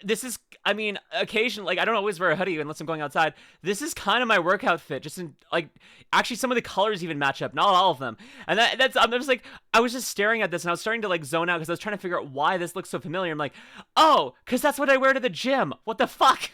This is, I mean, occasionally, like, I don't always wear a hoodie unless I'm going outside. This is kind of my workout fit, just in, like, actually some of the colors even match up, not all of them. And that's, I'm just like, I was just staring at this and I was starting to, like, zone out because I was trying to figure out why this looks so familiar. I'm like, oh, because that's what I wear to the gym. What the fuck?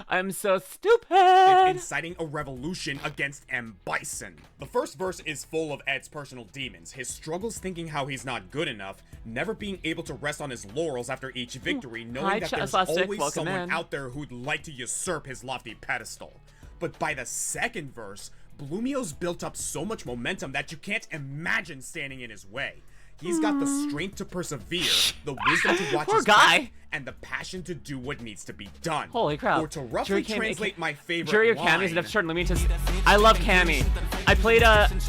I'm so stupid. It's inciting a revolution against M. Bison. The first verse is full of Ed's personal demons, his struggles thinking how he's not good enough, never being able to rest on his laurels after each victory, knowing Hi, that there's Chaslastic. always Welcome someone in. out there who'd like to usurp his lofty pedestal. But by the second verse, Blumio's built up so much momentum that you can't imagine standing in his way. He's got the strength to persevere, the wisdom to watch Poor his guy. back, and the passion to do what needs to be done. Holy crap. Or to roughly translate my favorite Jury of line, Camis and I've Luminous. I love Cami. I played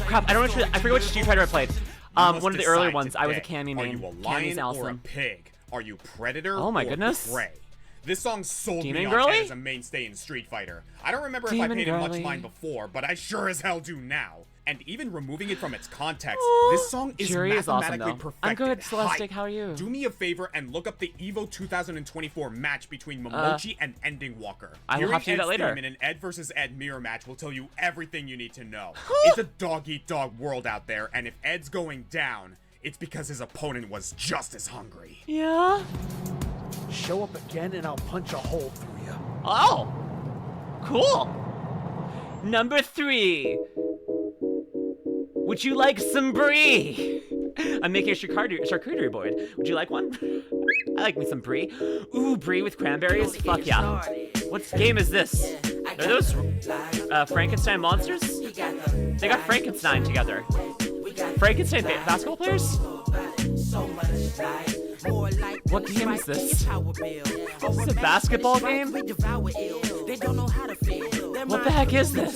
crap, I don't know, I forget which Street Fighter I played. must One of the earlier decide ones. I was a today. Cami Are main. you a Cami's lion or a awesome. pig? Are you predator Oh my or goodness. prey? This song sold Demon me girly? on Ed as a mainstay in Street Fighter. I don't remember if I Demon paid it much girly. mind before, but I sure as hell do now. And even removing it from its context, Aw. this song is Jury is awesome, mathematically though. perfected. I'm good, Celestic. Hype. How are you? Do me a favor and look up the EVO 2024 match between Momochi and Ending Walker. I will Hearing have to do that Ed's later. theme in an Ed versus Ed mirror match will tell you everything you need to know. It's a dog-eat-dog world out there, and if Ed's going down, it's because his opponent was just as hungry. Yeah? Show up again and I'll punch a hole through you. Oh! Cool! Number 3. Would you like some brie? I'm making a charcuterie board. Would you like one? I like me some brie. Ooh, brie with cranberries? Fuck yeah. What game is this? Are those Frankenstein monsters? They got Frankenstein together. Frankenstein basketball players? What game is this? This is a basketball game? What the heck is this?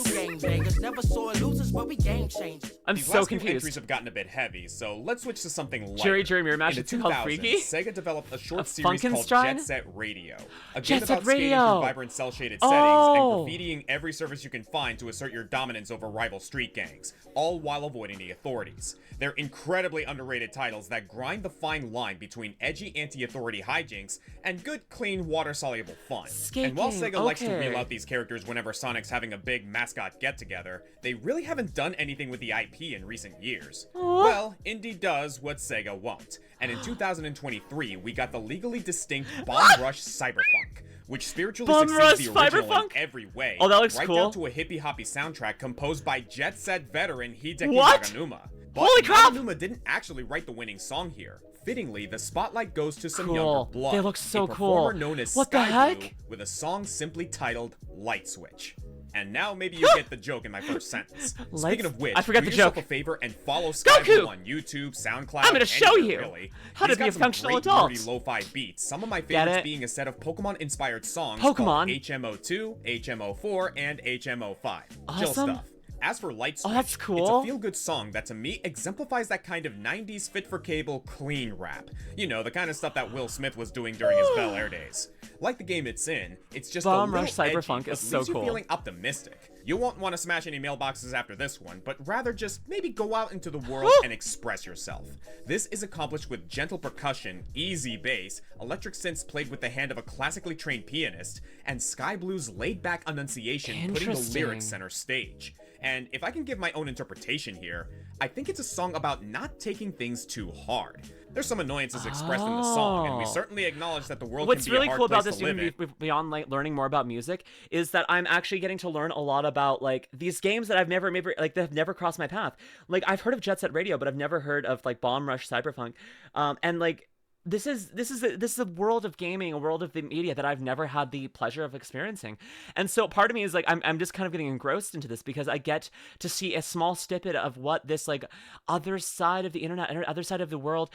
I'm These so last few entries confused. have gotten a bit heavy, so let's switch to something lighter. Jury mirror match, In it's the called 2000s, Freaky? Sega developed a short A series called Funkenstein? Jet Set Radio. A Jet game Set about skating Radio. through vibrant cel-shaded settings Oh. and graffitiing every surface you can find to assert your dominance over rival street gangs, all while avoiding the authorities. They're incredibly underrated titles that grind the fine line between edgy anti-authority hijinks and good, clean, water-soluble fun. And while Skating, Sega likes to okay. reel out these characters whenever Sonic's having a big mascot get-together, they really haven't done anything with the IP in recent years. Well, Indie does what Sega won't. And in 2023, we got the legally distinct Bomb Rush Cyberfunk, which spiritually Bomb succeeds the Rush original in Cyberfunk? every way, Oh, that looks right cool. down to a hippie-hoppy soundtrack composed by Jet Set veteran Hideki What? Naganuma. But Holy crap! Naganuma didn't actually write the winning song here. Fittingly, the spotlight goes to some Cool. younger blood. They look so a performer cool. known as What the Sky heck? Blue, with a song simply titled Light Switch. And now maybe you get the joke in my first sentence. Speaking of which, I forgot do the yourself joke. a favor and follow Sky Goku! Blue on YouTube, SoundCloud, I'm gonna show anywhere, you really. how to He's be got a some functional great adult. nerdy lo-fi beats. Some of my Get favorites it? being a set of Pokemon-inspired songs Pokemon? called HMO2, HMO4, and HMO5. Chill Awesome. stuff. As for Light Oh, Switch, that's it's cool. a feel-good song that to me exemplifies that kind of 90s fit-for-cable clean rap. You know, the kind of stuff that Will Smith was doing during his Bel Air days. Like the game it's in, it's just Bomb a little Rush Cyberfunk edgy, is but so leaves you cool. feeling optimistic. You won't want to smash any mailboxes after this one, but rather just maybe go out into the world and express yourself. This is accomplished with gentle percussion, easy bass, electric synths played with the hand of a classically trained pianist, and Sky Blue's laid-back enunciation putting the lyrics center stage. And if I can give my own interpretation here, I think it's a song about not taking things too hard. There's some annoyances expressed in the song, and we certainly acknowledge that the world can be a hard place to live in. What's really cool about this, beyond like learning more about music, is that I'm actually getting to learn a lot about like these games that I've never that have never crossed my path. Like I've heard of Jet Set Radio, but I've never heard of like Bomb Rush Cyberfunk, and like. This is a world of gaming, a world of the media that I've never had the pleasure of experiencing. And so part of me is like, I'm just kind of getting engrossed into this because I get to see a small snippet of what this like other side of the internet, other side of the world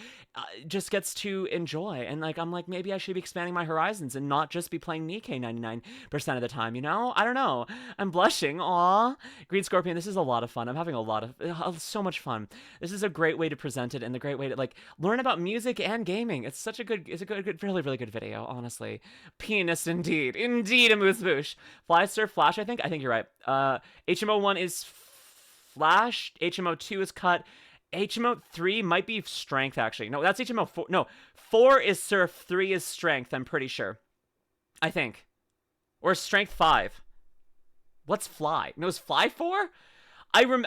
just gets to enjoy. And like, I'm like, maybe I should be expanding my horizons and not just be playing Nikke 99% of the time, you know? I don't know. I'm blushing. Aw. Green Scorpion, this is a lot of fun. I'm having so much fun. This is a great way to present it and the great way to like learn about music and gaming. It's a good, really, really good video, honestly. Pianist indeed. Indeed, a moose boosh. Fly Surf Flash, I think you're right. HMO1 is Flash, HMO2 is Cut, HMO3 might be Strength, actually. No, that's HMO4. No, 4 is Surf, 3 is Strength, I'm pretty sure. I think. Or Strength 5. What's Fly? No, is Fly 4?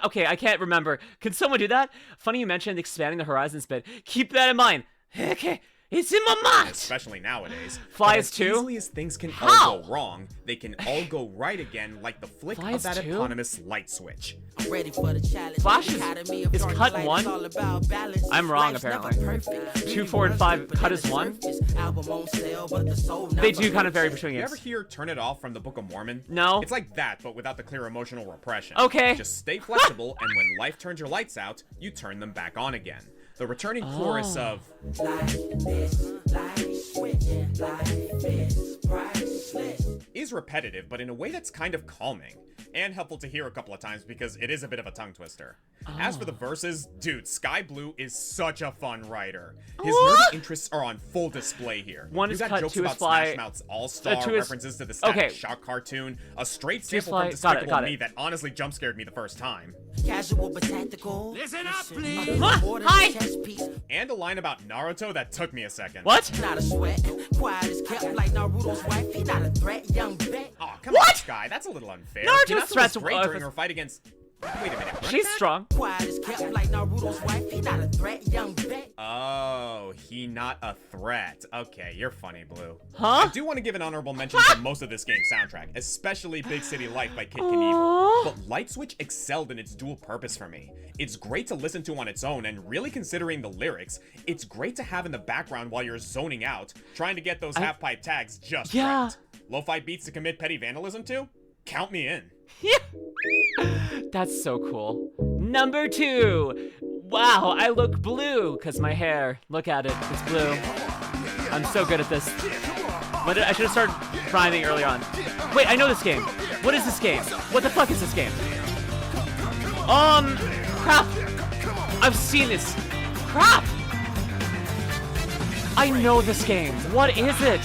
Okay, I can't remember. Can someone do that? Funny you mentioned expanding the horizons bit. Keep that in mind. Okay, it's in my mind. Especially nowadays. Flies too? As easily as things can all go wrong, they can all go right again, like the flick of that eponymous light switch. Ready for the challenge. Flash is Cut 1? I'm wrong, apparently. 2, 4, and 5. Cut is 1? They do kind of vary between You games. ever hear Turn It Off from the Book of Mormon? No. It's like that, but without the clear emotional repression. Okay. Just stay flexible, and when life turns your lights out, you turn them back on again. The returning chorus of is repetitive, but in a way that's kind of calming. And helpful to hear a couple of times because it is a bit of a tongue twister. As for the verses, dude, Sky Blue is such a fun writer. His nerdy interests are on full display here. One you is got Cut, jokes 2 is about Fly. Smash Mouth's All-Star, references to the Static Shock cartoon, a straight sample from Despicable Me that honestly jump-scared me the first time. Casual but tactical. Listen up, please. Hi. And a line about Naruto that took me a second. What? Not a sweat. Quiet as kept like Naruto's wife. He not a threat, young bet. Oh, come on, Sky. That's a little unfair. Naruto's threats great during her fight against. Wait a minute. She's strong. Quiet as kept like Naruto's wife. He not a threat, young bet. Oh, he not a threat. Okay, you're funny, Blue. Huh? I do want to give an honorable mention to most of this game's soundtrack, especially Big City Life by Kid Knievel. But Light Switch excelled in its dual purpose for me. It's great to listen to on its own, and really considering the lyrics, it's great to have in the background while you're zoning out, trying to get those half-pipe tags just right. Lo-fi beats to commit petty vandalism to? Count me in. That's so cool. Number 2. Wow, I look blue because my hair. Look at it, it's blue. I'm so good at this. But I should have started rhyming early on. Wait, I know this game. What is this game? What the fuck is this game? Crap. I've seen this. Crap. I know this game. What is it?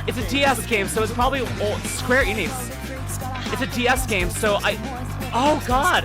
It's a DS game, so it's probably old. Square Enix. It's a DS game, so oh god!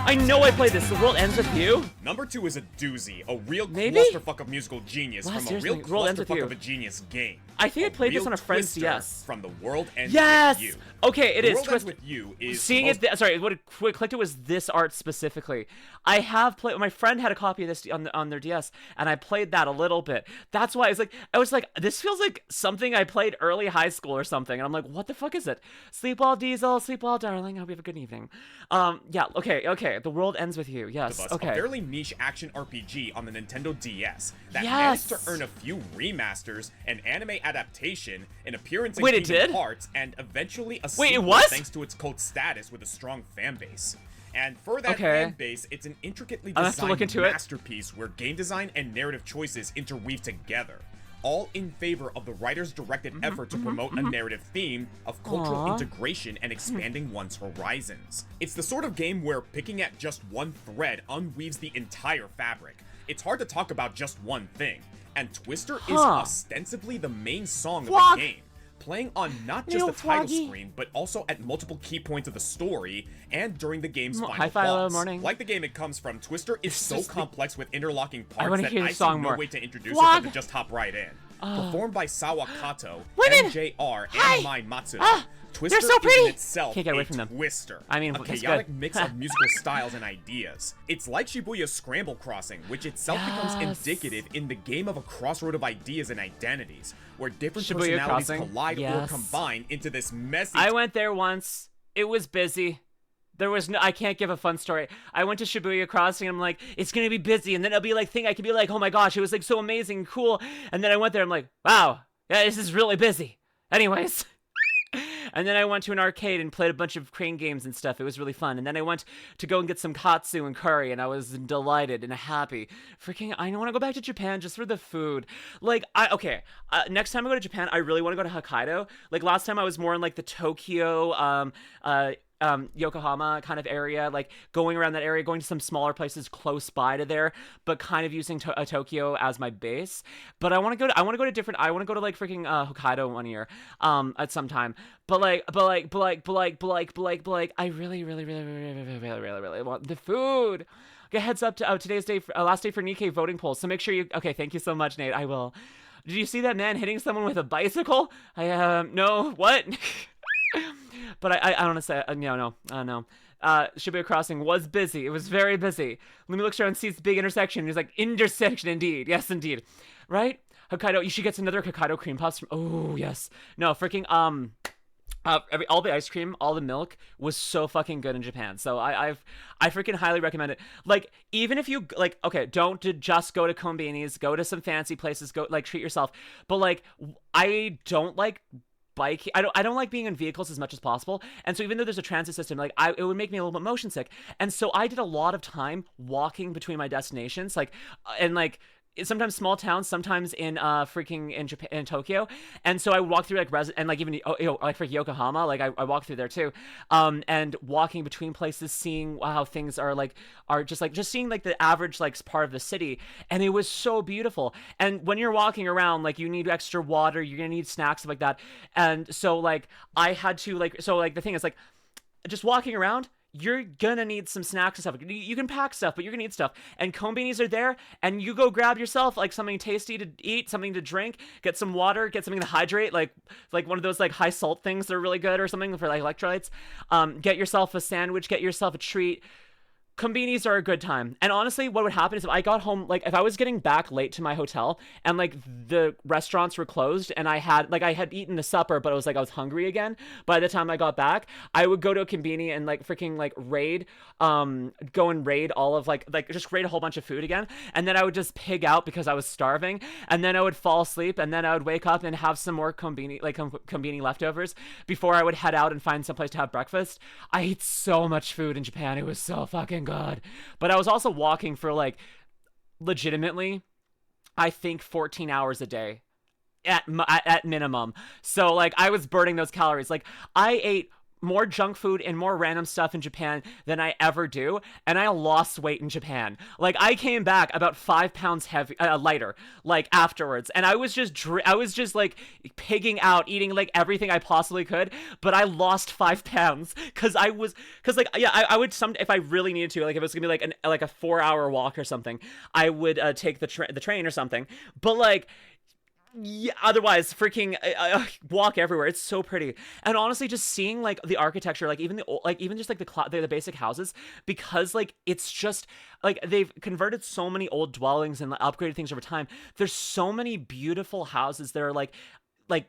I know I played this. The World Ends With You? Number 2 is a doozy. A real clusterfuck of musical genius from a real clusterfuck of a genius game. I think I played this on a friend's DS. From The World Ends Yes! With You. Okay, it is. The World Ends With You is seeing it. Sorry, what clicked it was this art specifically. I have played. My friend had a copy of this on their DS, and I played that a little bit. That's why I was like, this feels like something I played early high school or something. And I'm like, what the fuck is it? Sleep well, Diesel. Sleep well, darling. Hope you have a good evening. Yeah. Okay. The World Ends With You. Yes. Okay. A fairly niche action RPG on the Nintendo DS that managed to earn a few remasters, an anime adaptation, an appearance in Kingdom Hearts, and eventually a sequel thanks to its cult status with a strong fan base. And for that fan base, it's an intricately designed masterpiece where game design and narrative choices interweave together, all in favor of the writer's directed effort to promote a narrative theme of cultural integration and expanding one's horizons. It's the sort of game where picking at just one thread unweaves the entire fabric. It's hard to talk about just one thing. and Twister is ostensibly the main song of the game, playing on not just the title screen, but also at multiple key points of the story and during the game's final boss. Like the game it comes from, Twister is so complex with interlocking parts that I see no way to introduce it but to just hop right in. Performed by Sawa Kato, MJR, and Mai Matsu. Twister so is in itself Can't get away from them. twister, I mean, a chaotic mix of musical styles and ideas. It's like Shibuya's Scramble Crossing, which itself becomes indicative in the game of a crossroad of ideas and identities, where different personalities collide or combine into this messy... I went there once. It was busy. There was no, I can't give a fun story. I went to Shibuya Crossing and I'm like, it's gonna be busy, and then it'll be like, I could be like, oh my gosh, it was like so amazing and cool, and then I went there, I'm like, wow, yeah, this is really busy. Anyways. And then I went to an arcade and played a bunch of crane games and stuff. It was really fun. And then I went to go and get some katsu and curry, and I was delighted and happy. Freaking, I want to go back to Japan just for the food. Like, next time I go to Japan, I really want to go to Hokkaido. Like, last time I was more in, like, the Tokyo, Yokohama kind of area, like going around that area, going to some smaller places close by to there, but kind of using Tokyo as my base. But I want to go to like freaking Hokkaido one year at some time. But I really want the food. Okay, heads up to today's day, last day for Nikke voting polls. So make sure you. Okay, thank you so much, Nate. I will. Did you see that man hitting someone with a bicycle? No, what? But I honestly, no. Shibuya Crossing was busy. It was very busy. Lumi looks around and sees the big intersection. And he's like, intersection indeed. Yes, indeed. Right? Hokkaido, you should get some other Hokkaido cream puffs from, oh, yes. No, freaking, all the ice cream, all the milk was so fucking good in Japan. So I freaking highly recommend it. Like, even if you, like, okay, don't just go to konbinis, go to some fancy places, go, like, treat yourself. But, like, I don't like bike. I don't like being in vehicles as much as possible, and so even though there's a transit system, like it would make me a little bit motion sick, and so I did a lot of time walking between my destinations, like and like sometimes small towns, sometimes in freaking in Japan, in Tokyo, and so I walk through like and like even like for Yokohama, like I walk through there too, and walking between places, seeing how things are just seeing like the average like part of the city, and it was so beautiful. And when you're walking around, like you need extra water, you're gonna need snacks, stuff like that, and so like I had to the thing is like just walking around, you're gonna need some snacks and stuff. You can pack stuff, but you're gonna need stuff. And konbinis are there, and you go grab yourself like something tasty to eat, something to drink, get some water, get something to hydrate, like one of those like high salt things that are really good or something for like electrolytes. Get yourself a sandwich, get yourself a treat. Konbinis are a good time. And honestly, what would happen is if I got home, like if I was getting back late to my hotel and like the restaurants were closed and I had eaten the supper, but I was hungry again by the time I got back, I would go to a konbini and like freaking like go and raid all of like just raid a whole bunch of food again. And then I would just pig out because I was starving. And then I would fall asleep, and then I would wake up and have some more konbini leftovers before I would head out and find some place to have breakfast. I ate so much food in Japan. It was so fucking God. But I was also walking for like legitimately I think 14 hours a day at minimum. So like I was burning those calories. Like I ate more junk food and more random stuff in Japan than I ever do, and I lost weight in Japan. Like I came back about 5 pounds lighter, like afterwards, and I was just like pigging out, eating like everything I possibly could, but I lost 5 pounds because I would if I really needed to, like if it was gonna be like a 4-hour walk or something, I would take the train or something, but like. Yeah, otherwise freaking walk everywhere. It's so pretty. And honestly, just seeing like the architecture, like even just like the basic houses, because like it's just like they've converted so many old dwellings and upgraded things over time. There's so many beautiful houses that are like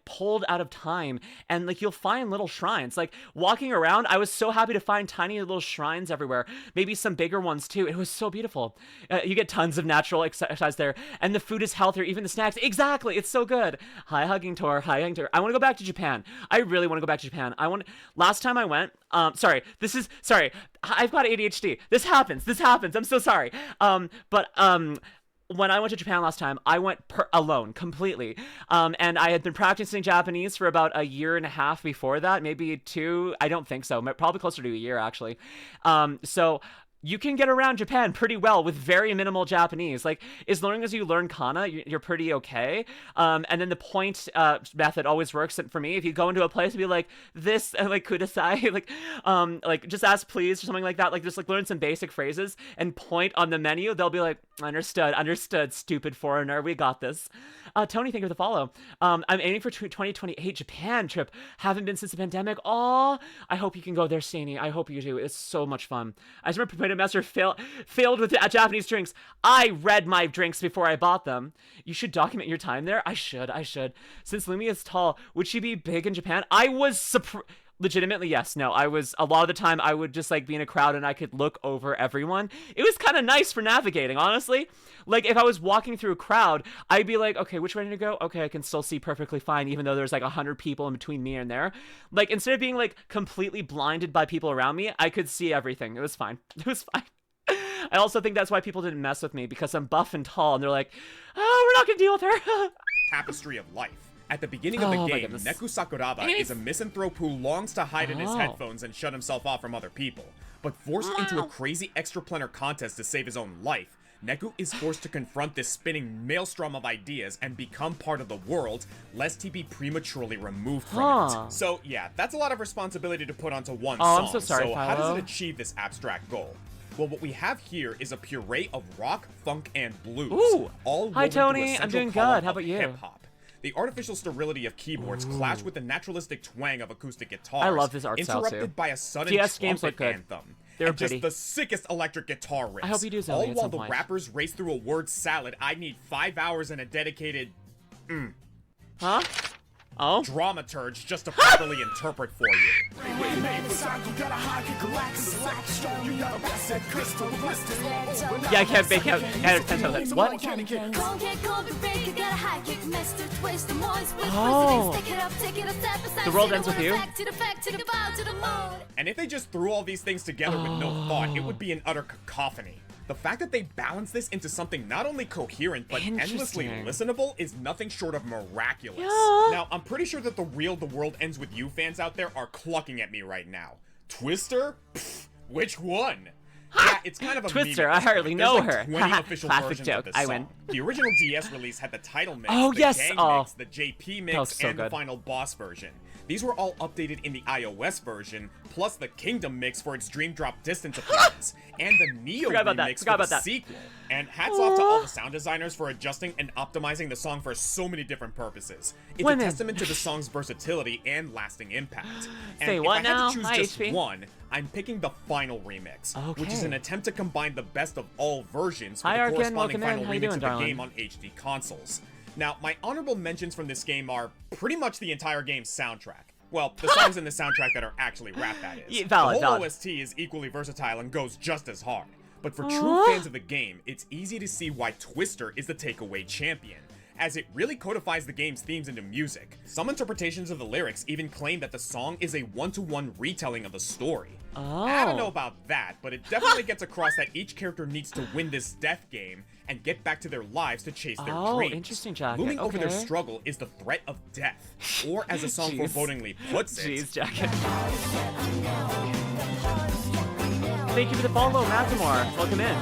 pulled out of time, and like you'll find little shrines. Like walking around, I was so happy to find tiny little shrines everywhere, maybe some bigger ones too. It was so beautiful. You get tons of natural exercise there, and the food is healthier, even the snacks. Exactly, it's so good. Hi Hugging Tour. I want to go back to Japan. I really want to go back to Japan. Last time I went, sorry, I've got ADHD. This happens. I'm so sorry. When I went to Japan last time, I went alone completely. And I had been practicing Japanese for about a year and a half before that, maybe 2. I don't think so. Probably closer to a year, actually. So you can get around Japan pretty well with very minimal Japanese. Like, as long as you learn kana, you're pretty okay. And then the point method always works for me. If you go into a place and be like, this, like, kudasai, like, just ask please or something like that, like, just, like, learn some basic phrases and point on the menu, they'll be like, understood, stupid foreigner, we got this. Tony, thank you for the follow. I'm aiming for 2028 Japan trip. Haven't been since the pandemic. Aw, I hope you can go there, Stany. I hope you do. It's so much fun. I just remember Potato Master failed with Japanese drinks. I read my drinks before I bought them. You should document your time there. I should. Since Lumi is tall, would she be big in Japan? I was legitimately, yes. No, I was, a lot of the time I would just like be in a crowd and I could look over everyone. It was kind of nice for navigating, honestly. Like, if I was walking through a crowd, I'd be like, okay, which way to go? Okay, I can still see perfectly fine, even though there's like 100 people in between me and there. Like, instead of being like completely blinded by people around me, I could see everything. It was fine. I also think that's why people didn't mess with me, because I'm buff and tall, and they're like, oh, we're not gonna deal with her. Tapestry of life. At the beginning of the game, Neku Sakuraba is a misanthrope who longs to hide in his headphones and shut himself off from other people. But forced into a crazy extraplanar contest to save his own life, Neku is forced to confront this spinning maelstrom of ideas and become part of the world, lest he be prematurely removed from it. So yeah, that's a lot of responsibility to put onto one song. I'm so sorry, so how does it achieve this abstract goal? Well, what we have here is a puree of rock, funk, and blues. Ooh. All Hi, Tony. I'm doing good. How about you? Hip-hop. The artificial sterility of keyboards clash with the naturalistic twang of acoustic guitars. I love this art style too. Interrupted by a sudden DS games look trumpet good. anthem. They're and pretty. just the sickest electric guitar riffs. I hope you do, Zoe, All at while some the point. rappers race through a word salad, I need 5 hours and a dedicated Huh? Oh? dramaturge just to properly interpret for you. Yeah, I can't make out 10 of that. What? Oh. The world ends with you? And if they just threw all these things together with no thought, it would be an utter cacophony. The fact that they balance this into something not only coherent, but endlessly listenable is nothing short of miraculous. Yeah. Now, I'm pretty sure that the real The World Ends With You fans out there are clucking at me right now. Twister? Pfft, which one? Yeah, it's kind of a Twister, meme, I hardly but know there's her. 20 official Classic versions joke. of this I song. win. The original DS release had the title mix, Oh, the yes. gang Oh. mix, the JP That mix, was so and the good. final boss version. These were all updated in the iOS version, plus the Kingdom mix for its Dream Drop Distance appearance, and the Neo remix for the sequel. And hats off to all the sound designers for adjusting and optimizing the song for so many different purposes. It's a testament to the song's versatility and lasting impact. And Say if what I had now? to choose Hi, just HP. one, I'm picking the final remix, which is Okay. an attempt to combine the best of all versions for Hi, the Arkin, corresponding welcome in. final How you remix doing, of the darling? game on HD consoles. Now, my honorable mentions from this game are pretty much the entire game's soundtrack. Well, the songs in the soundtrack that are actually rap, that is. Yeah, valid, the whole valid. OST is equally versatile and goes just as hard. But for true fans of the game, it's easy to see why Twister is the takeaway champion, as it really codifies the game's themes into music. Some interpretations of the lyrics even claim that the song is a one-to-one retelling of the story. I don't know about that, but it definitely gets across that each character needs to win this death game and get back to their lives to chase their dreams. Interesting, Jacket. Looming over their Okay. struggle is the threat of death, or as the song Jeez. forebodingly puts it, Jeez, Jacket. Thank you for the follow, Matamore. Welcome in.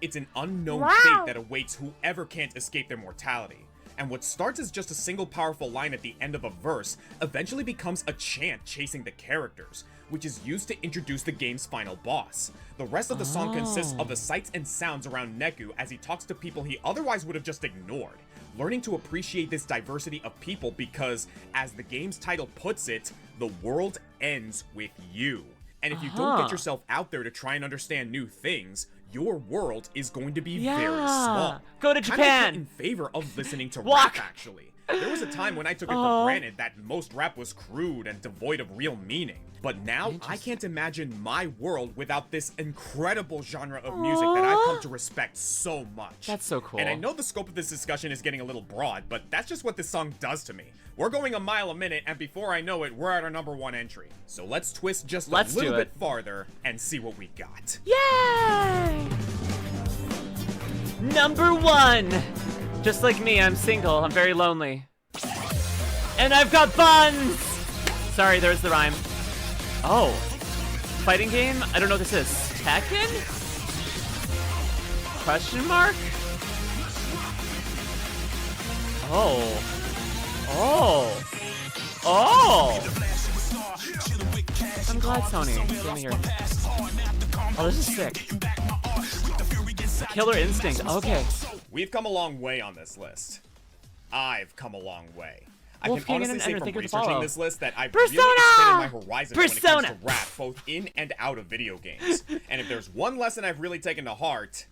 it's an unknown fate that awaits whoever can't escape their mortality. And what starts as just a single powerful line at the end of a verse eventually becomes a chant chasing the characters, which is used to introduce the game's final boss. The rest of the song consists of the sights and sounds around Neku as he talks to people he otherwise would have just ignored, learning to appreciate this diversity of people because, as the game's title puts it, the world ends with you. And if you don't get yourself out there to try and understand new things, your world is going to be very small. Go to Japan! I'm in favor of listening to Walk! rap, actually. There was a time when I took it for granted that most rap was crude and devoid of real meaning. But now, I can't imagine my world without this incredible genre of music that I've come to respect so much. That's so cool. And I know the scope of this discussion is getting a little broad, but that's just what this song does to me. We're going a mile a minute, and before I know it, we're at our #1 entry. So let's twist just a little bit farther and see what we got. Yay! #1! Just like me, I'm single. I'm very lonely. And I've got buns! Sorry, there's the rhyme. Oh. fighting game? I don't know what this is. Tekken? Question mark? Oh. Oh. Oh! I'm glad Sony gave me here. Oh, this is sick. Killer Instinct. Okay. We've come a long way on this list. I've come a long way. I Wolf can King honestly say and from Undertaker to researching follow. this list that I've Persona! really expanded my horizons when it comes Persona! to rap, both in and out of video games. And if there's one lesson I've really taken to heart,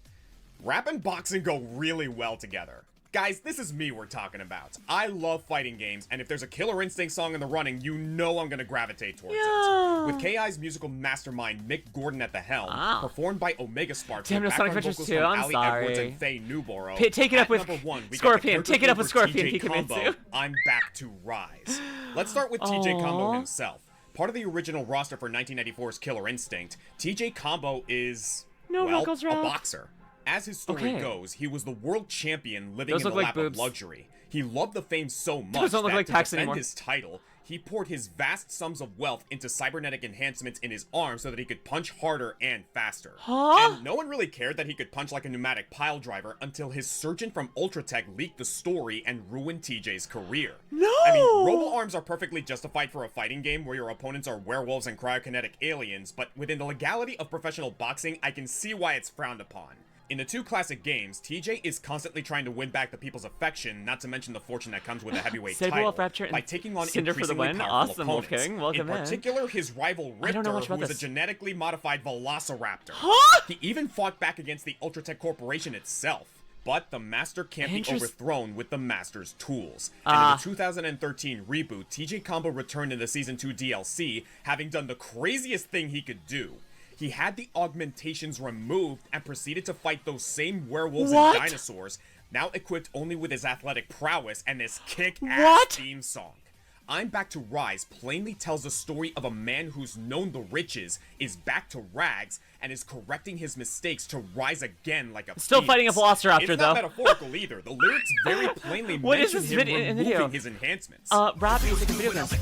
rap and boxing go really well together. Guys, this is me we're talking about. I love fighting games, and if there's a Killer Instinct song in the running, you know I'm gonna gravitate towards it. With KI's musical mastermind Mick Gordon at the helm, performed by Omega Sparks, Damn, with no Sonic background Adventures vocals 2, from I'm Ali sorry. Edwards and Faye Newborough. Take it up with number 1, we Scorpion. got the Take it up with character Scorpion, TJ Combo, Pikachu. I'm Back to Rise. Let's start with TJ Combo himself. Part of the original roster for 1994's Killer Instinct, TJ Combo is, well, a boxer. As his story goes, he was the world champion living in the lap of luxury. He loved the fame so much that to defend his title, he poured his vast sums of wealth into cybernetic enhancements in his arms so that he could punch harder and faster. And no one really cared that he could punch like a pneumatic pile driver until his surgeon from Ultratech leaked the story and ruined TJ's career. I mean, robo arms are perfectly justified for a fighting game where your opponents are werewolves and cryokinetic aliens, but within the legality of professional boxing, I can see why it's frowned upon. In the two classic games, TJ is constantly trying to win back the people's affection, not to mention the fortune that comes with a heavyweight title, by taking on Cinder for the win. powerful Awesome, opponents. Wolf King. Welcome in particular, his rival Riptor, who was a genetically modified velociraptor. He even fought back against the Ultratech Corporation itself. But the Master can't be overthrown with the Master's tools. And in the 2013 reboot, TJ Combo returned in the Season 2 DLC, having done the craziest thing he could do. He had the augmentations removed and proceeded to fight those same werewolves and dinosaurs, now equipped only with his athletic prowess and this kick-ass theme song. I'm Back to Rise plainly tells the story of a man who's known the riches, is back to rags, and is correcting his mistakes to rise again like a Still fighting a velociraptor, though. It's not metaphorical either. The lyrics very plainly mention him removing his enhancements. Rap music and video games.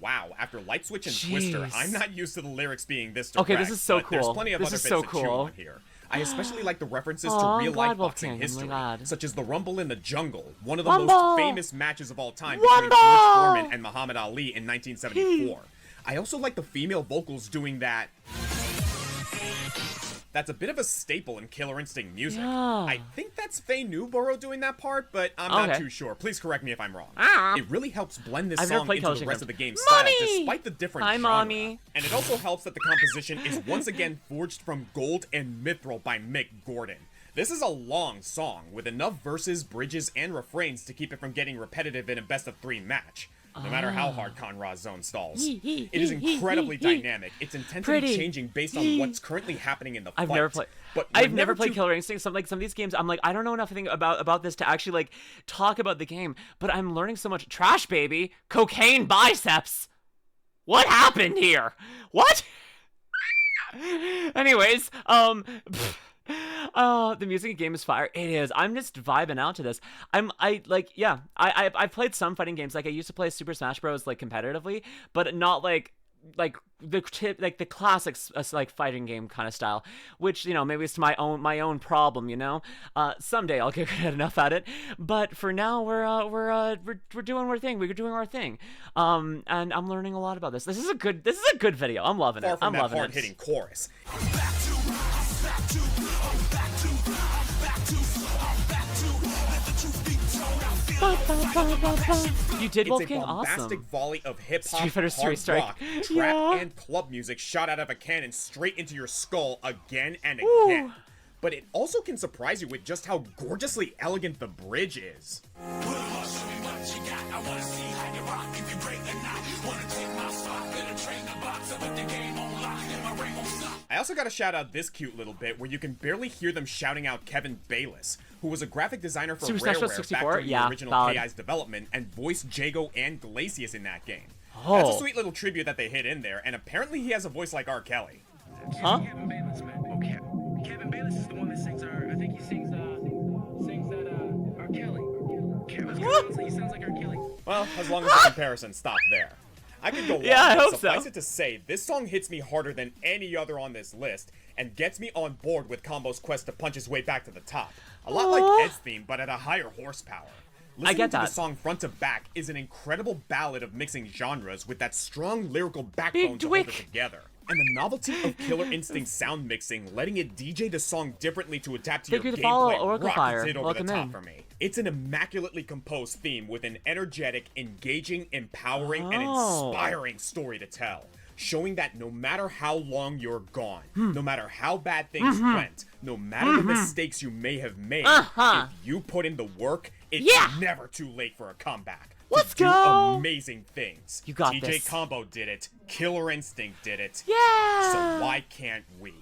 Wow, after Light Switch and Twister, I'm not used to the lyrics being this direct. Okay, this is so cool. There's plenty of other bits to chew on here. I especially like the references to real-life boxing history, such as the Rumble in the Jungle, one of the most famous matches of all time between George Foreman and Muhammad Ali in 1974. I also like the female vocals doing that. That's a bit of a staple in Killer Instinct music. I think that's Faye Newborough doing that part, but I'm not too sure. Please correct me if I'm wrong. It really helps blend this song into the rest of the game's style, despite the different genre. And it also helps that the composition is once again forged from gold and mithril by Mick Gordon. This is a long song, with enough verses, bridges, and refrains to keep it from getting repetitive in a best-of-3 match. No matter how hard Conrad's zone stalls. It is incredibly dynamic. Its intensity changing based on what's currently happening in the fight. I've never played Killer Instinct. Some of these games, I'm like, I don't know nothing about this to actually like talk about the game, but I'm learning so much. Trash Baby, cocaine biceps. What happened here? What? Anyways, the music in game is fire. It is. I'm just vibing out to this. I played some fighting games. Like I used to play Super Smash Bros. Like competitively, but not like the classics like fighting game kind of style. Which maybe it's my own problem. Someday I'll get good enough at it. But for now we're doing our thing. We're doing our thing. And I'm learning a lot about this. This is a good video. I'm loving it. I'm loving it. Hard-hitting chorus. You did Wolf King? It's a bombastic volley of hip-hop, hard rock, trap, and club music shot out of a cannon straight into your skull again and again. But it also can surprise you with just how gorgeously elegant the bridge is. I also gotta shout out this cute little bit where you can barely hear them shouting out Kevin Bayliss, who was a graphic designer for Rareware back during the original KI's development and voiced Jago and Glacius in that game. That's a sweet little tribute that they hid in there, and apparently he has a voice like R. Kelly. Huh? Kevin Bayliss, man. Okay. Kevin Bayliss is the one that sings I think he sings that R. Kelly. Kevin He sounds like R. Kelly. Well, as long as the comparisons stop there. I could go on, Yeah, I but hope so. suffice it to say, this song hits me harder than any other on this list, and gets me on board with Combo's quest to punch his way back to the top. A lot like Ed's theme, but at a higher horsepower. Listening get to that. the song front to back is an incredible ballad of mixing genres with that strong lyrical backbone to hold it together. And the novelty of Killer Instinct sound mixing, letting it DJ the song differently to adapt to Thank your you to follow gameplay, Oracle rockets Fire. it over Welcome the top in. for me. It's an immaculately composed theme with an energetic, engaging, empowering, and inspiring story to tell. Showing that no matter how long you're gone, no matter how bad things went, no matter the mistakes you may have made, if you put in the work, it's never too late for a comeback. Let's to do go! amazing things. You got TJ this. Combo did it. Killer Instinct did it. Yeah! So why can't we?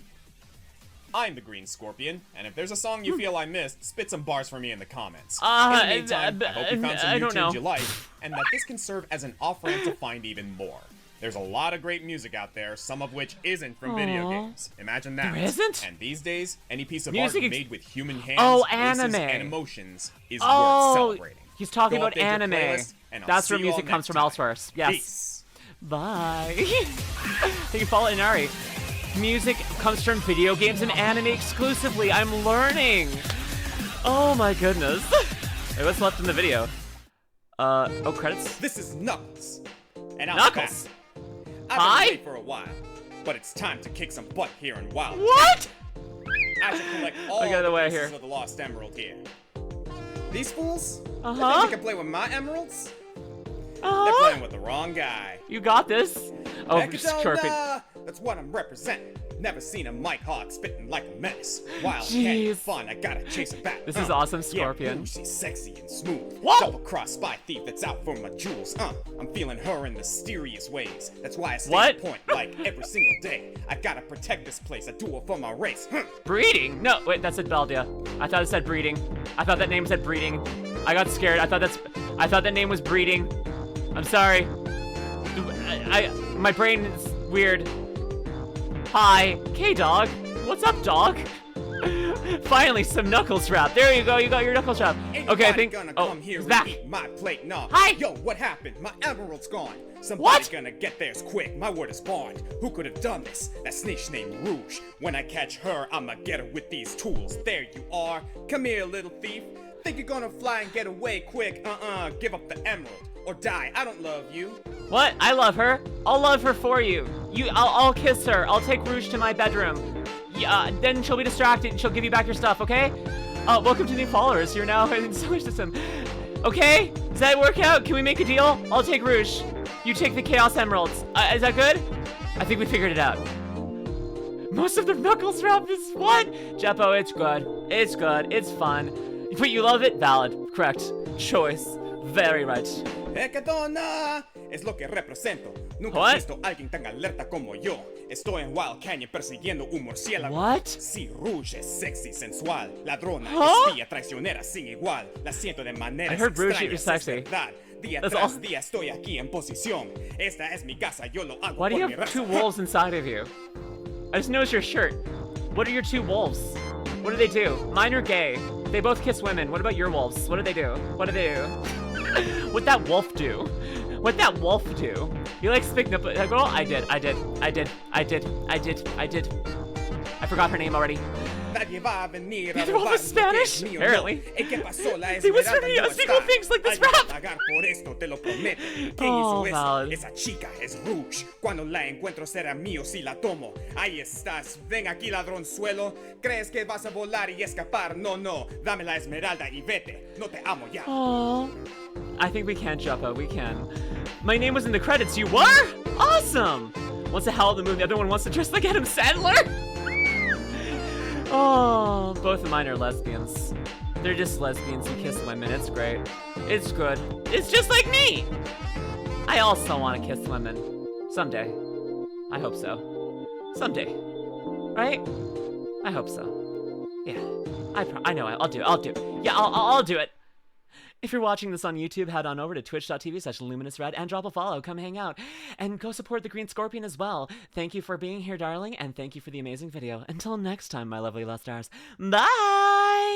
I'm the Green Scorpion, and if there's a song you feel I missed, spit some bars for me in the comments. In the meantime, I hope you found some new tunes you like, and that this can serve as an off-ramp to find even more. There's a lot of great music out there, some of which isn't from video games. Imagine that. There isn't? And these days, any piece of Music art made with human hands, voices, anime. and emotions is worth Oh, celebrating. he's talking Go about update your anime. playlist, and I'll That's see where you all music comes next from time. elsewhere. Yes. Peace. Bye. Thank you, follow Anarchy. Music comes from video games and anime exclusively. I'm learning. Oh my goodness. Wait, what's left in the video? Oh, credits? This is Knuckles. And I'm Knuckles. back. I've been away for a while, but it's time to kick some butt here in Wild. What? I should collect all I got the away pieces here. of the lost emerald here. These fools? Uh-huh. They think they can play with my emeralds? They're playing with the wrong guy. You got this. Oh, Scorpion. That's what I'm representing. Never seen a Mike Hawk spitting like a menace. Wild candy fun, I gotta chase it back. This is awesome, Yeah, Scorpion. ooh, she's sexy and smooth. Whoa! Double-cross spy thief that's out for my jewels. I'm feeling her in mysterious ways. That's why I stay What? on point like every single day. I gotta protect this place. I do it for my race. Breeding? No, wait, that said Baldia. I thought it said breeding. I thought that name said breeding. I got scared. I thought that name was breeding. I'm sorry. My brain is weird. Hi, K-Dog. What's up, dog? Finally, some Knuckles rap. There you go. You got your Knuckles rap. Okay, I think. Gonna Oh, come here he's and back. eat my plate. Nah. Hi. Yo, what happened? My emerald's gone. Somebody What? gonna get theirs quick. My word is bond. Who could have done this? That snitch named Rouge. When I catch her, I'ma get her with these tools. There you are. Come here, little thief. Think you're gonna fly and get away quick? Give up the emerald or die. I don't love you. What? I love her. I'll love her for you. I'll kiss her. I'll take Rouge to my bedroom. Yeah, then she'll be distracted and she'll give you back your stuff, okay? Welcome to new followers. You're now in Sewage System. Okay? Does that work out? Can we make a deal? I'll take Rouge. You take the Chaos Emeralds. Is that good? I think we figured it out. Most of the Knuckles rap is what? Jeppo, it's good. It's good. It's fun. But you love it? Valid. Correct. Choice. Very right. Hecatona es lo que represento. Nunca What? he visto alguien tan alerta como yo. Estoy en Wild Canyon persiguiendo un murciélago. What? Sí, Rouge es sexy, sensual, ladrona, Huh? espía, traicionera, sin igual. La siento de maneras I heard Rouge extrañas, is sexy. es verdad. Día That's tras all. día estoy aquí en posición. Esta es mi casa, yo lo hago Why do por you mi have raza. two wolves inside of you? I just noticed your shirt. What are your two wolves? What do they do? Mine are gay. They both kiss women. What about your wolves? What do they do? What do they do? What'd that wolf do? What'd that wolf do? You like speaking up a girl? I did. I forgot her name already. Nadie va a venir a They're all robar Spanish, lo que es mío, apparently. no. ¿En qué pasó? La They whispered esmeralda me no unspeakable está. things like this Hay que rap. pagar por esto, te lo prometo. ¿Quién Oh, hizo eso? valid. Esa chica es Rouge. Cuando la encuentro será mío si la tomo. Ahí estás. Ven aquí, ladronzuelo. ¿Crees que vas a volar y escapar? No, no. Dame la esmeralda y vete. No te amo ya. Oh, I think we can, Jeppo. We can. My name was in the credits. You were? Awesome! Wants to howl at the movie. The other one wants to dress like Adam Sandler? Oh, both of mine are lesbians. They're just lesbians who kiss women. It's great. It's good. It's just like me! I also want to kiss women. Someday. I hope so. Someday. Right? I hope so. Yeah. I know. I'll do it. I'll do it. Yeah, I'll do it. If you're watching this on YouTube, head on over to twitch.tv/LuminusRed and drop a follow. Come hang out. And go support the Green Scorpion as well. Thank you for being here, darling, and thank you for the amazing video. Until next time, my lovely Lustars. Bye!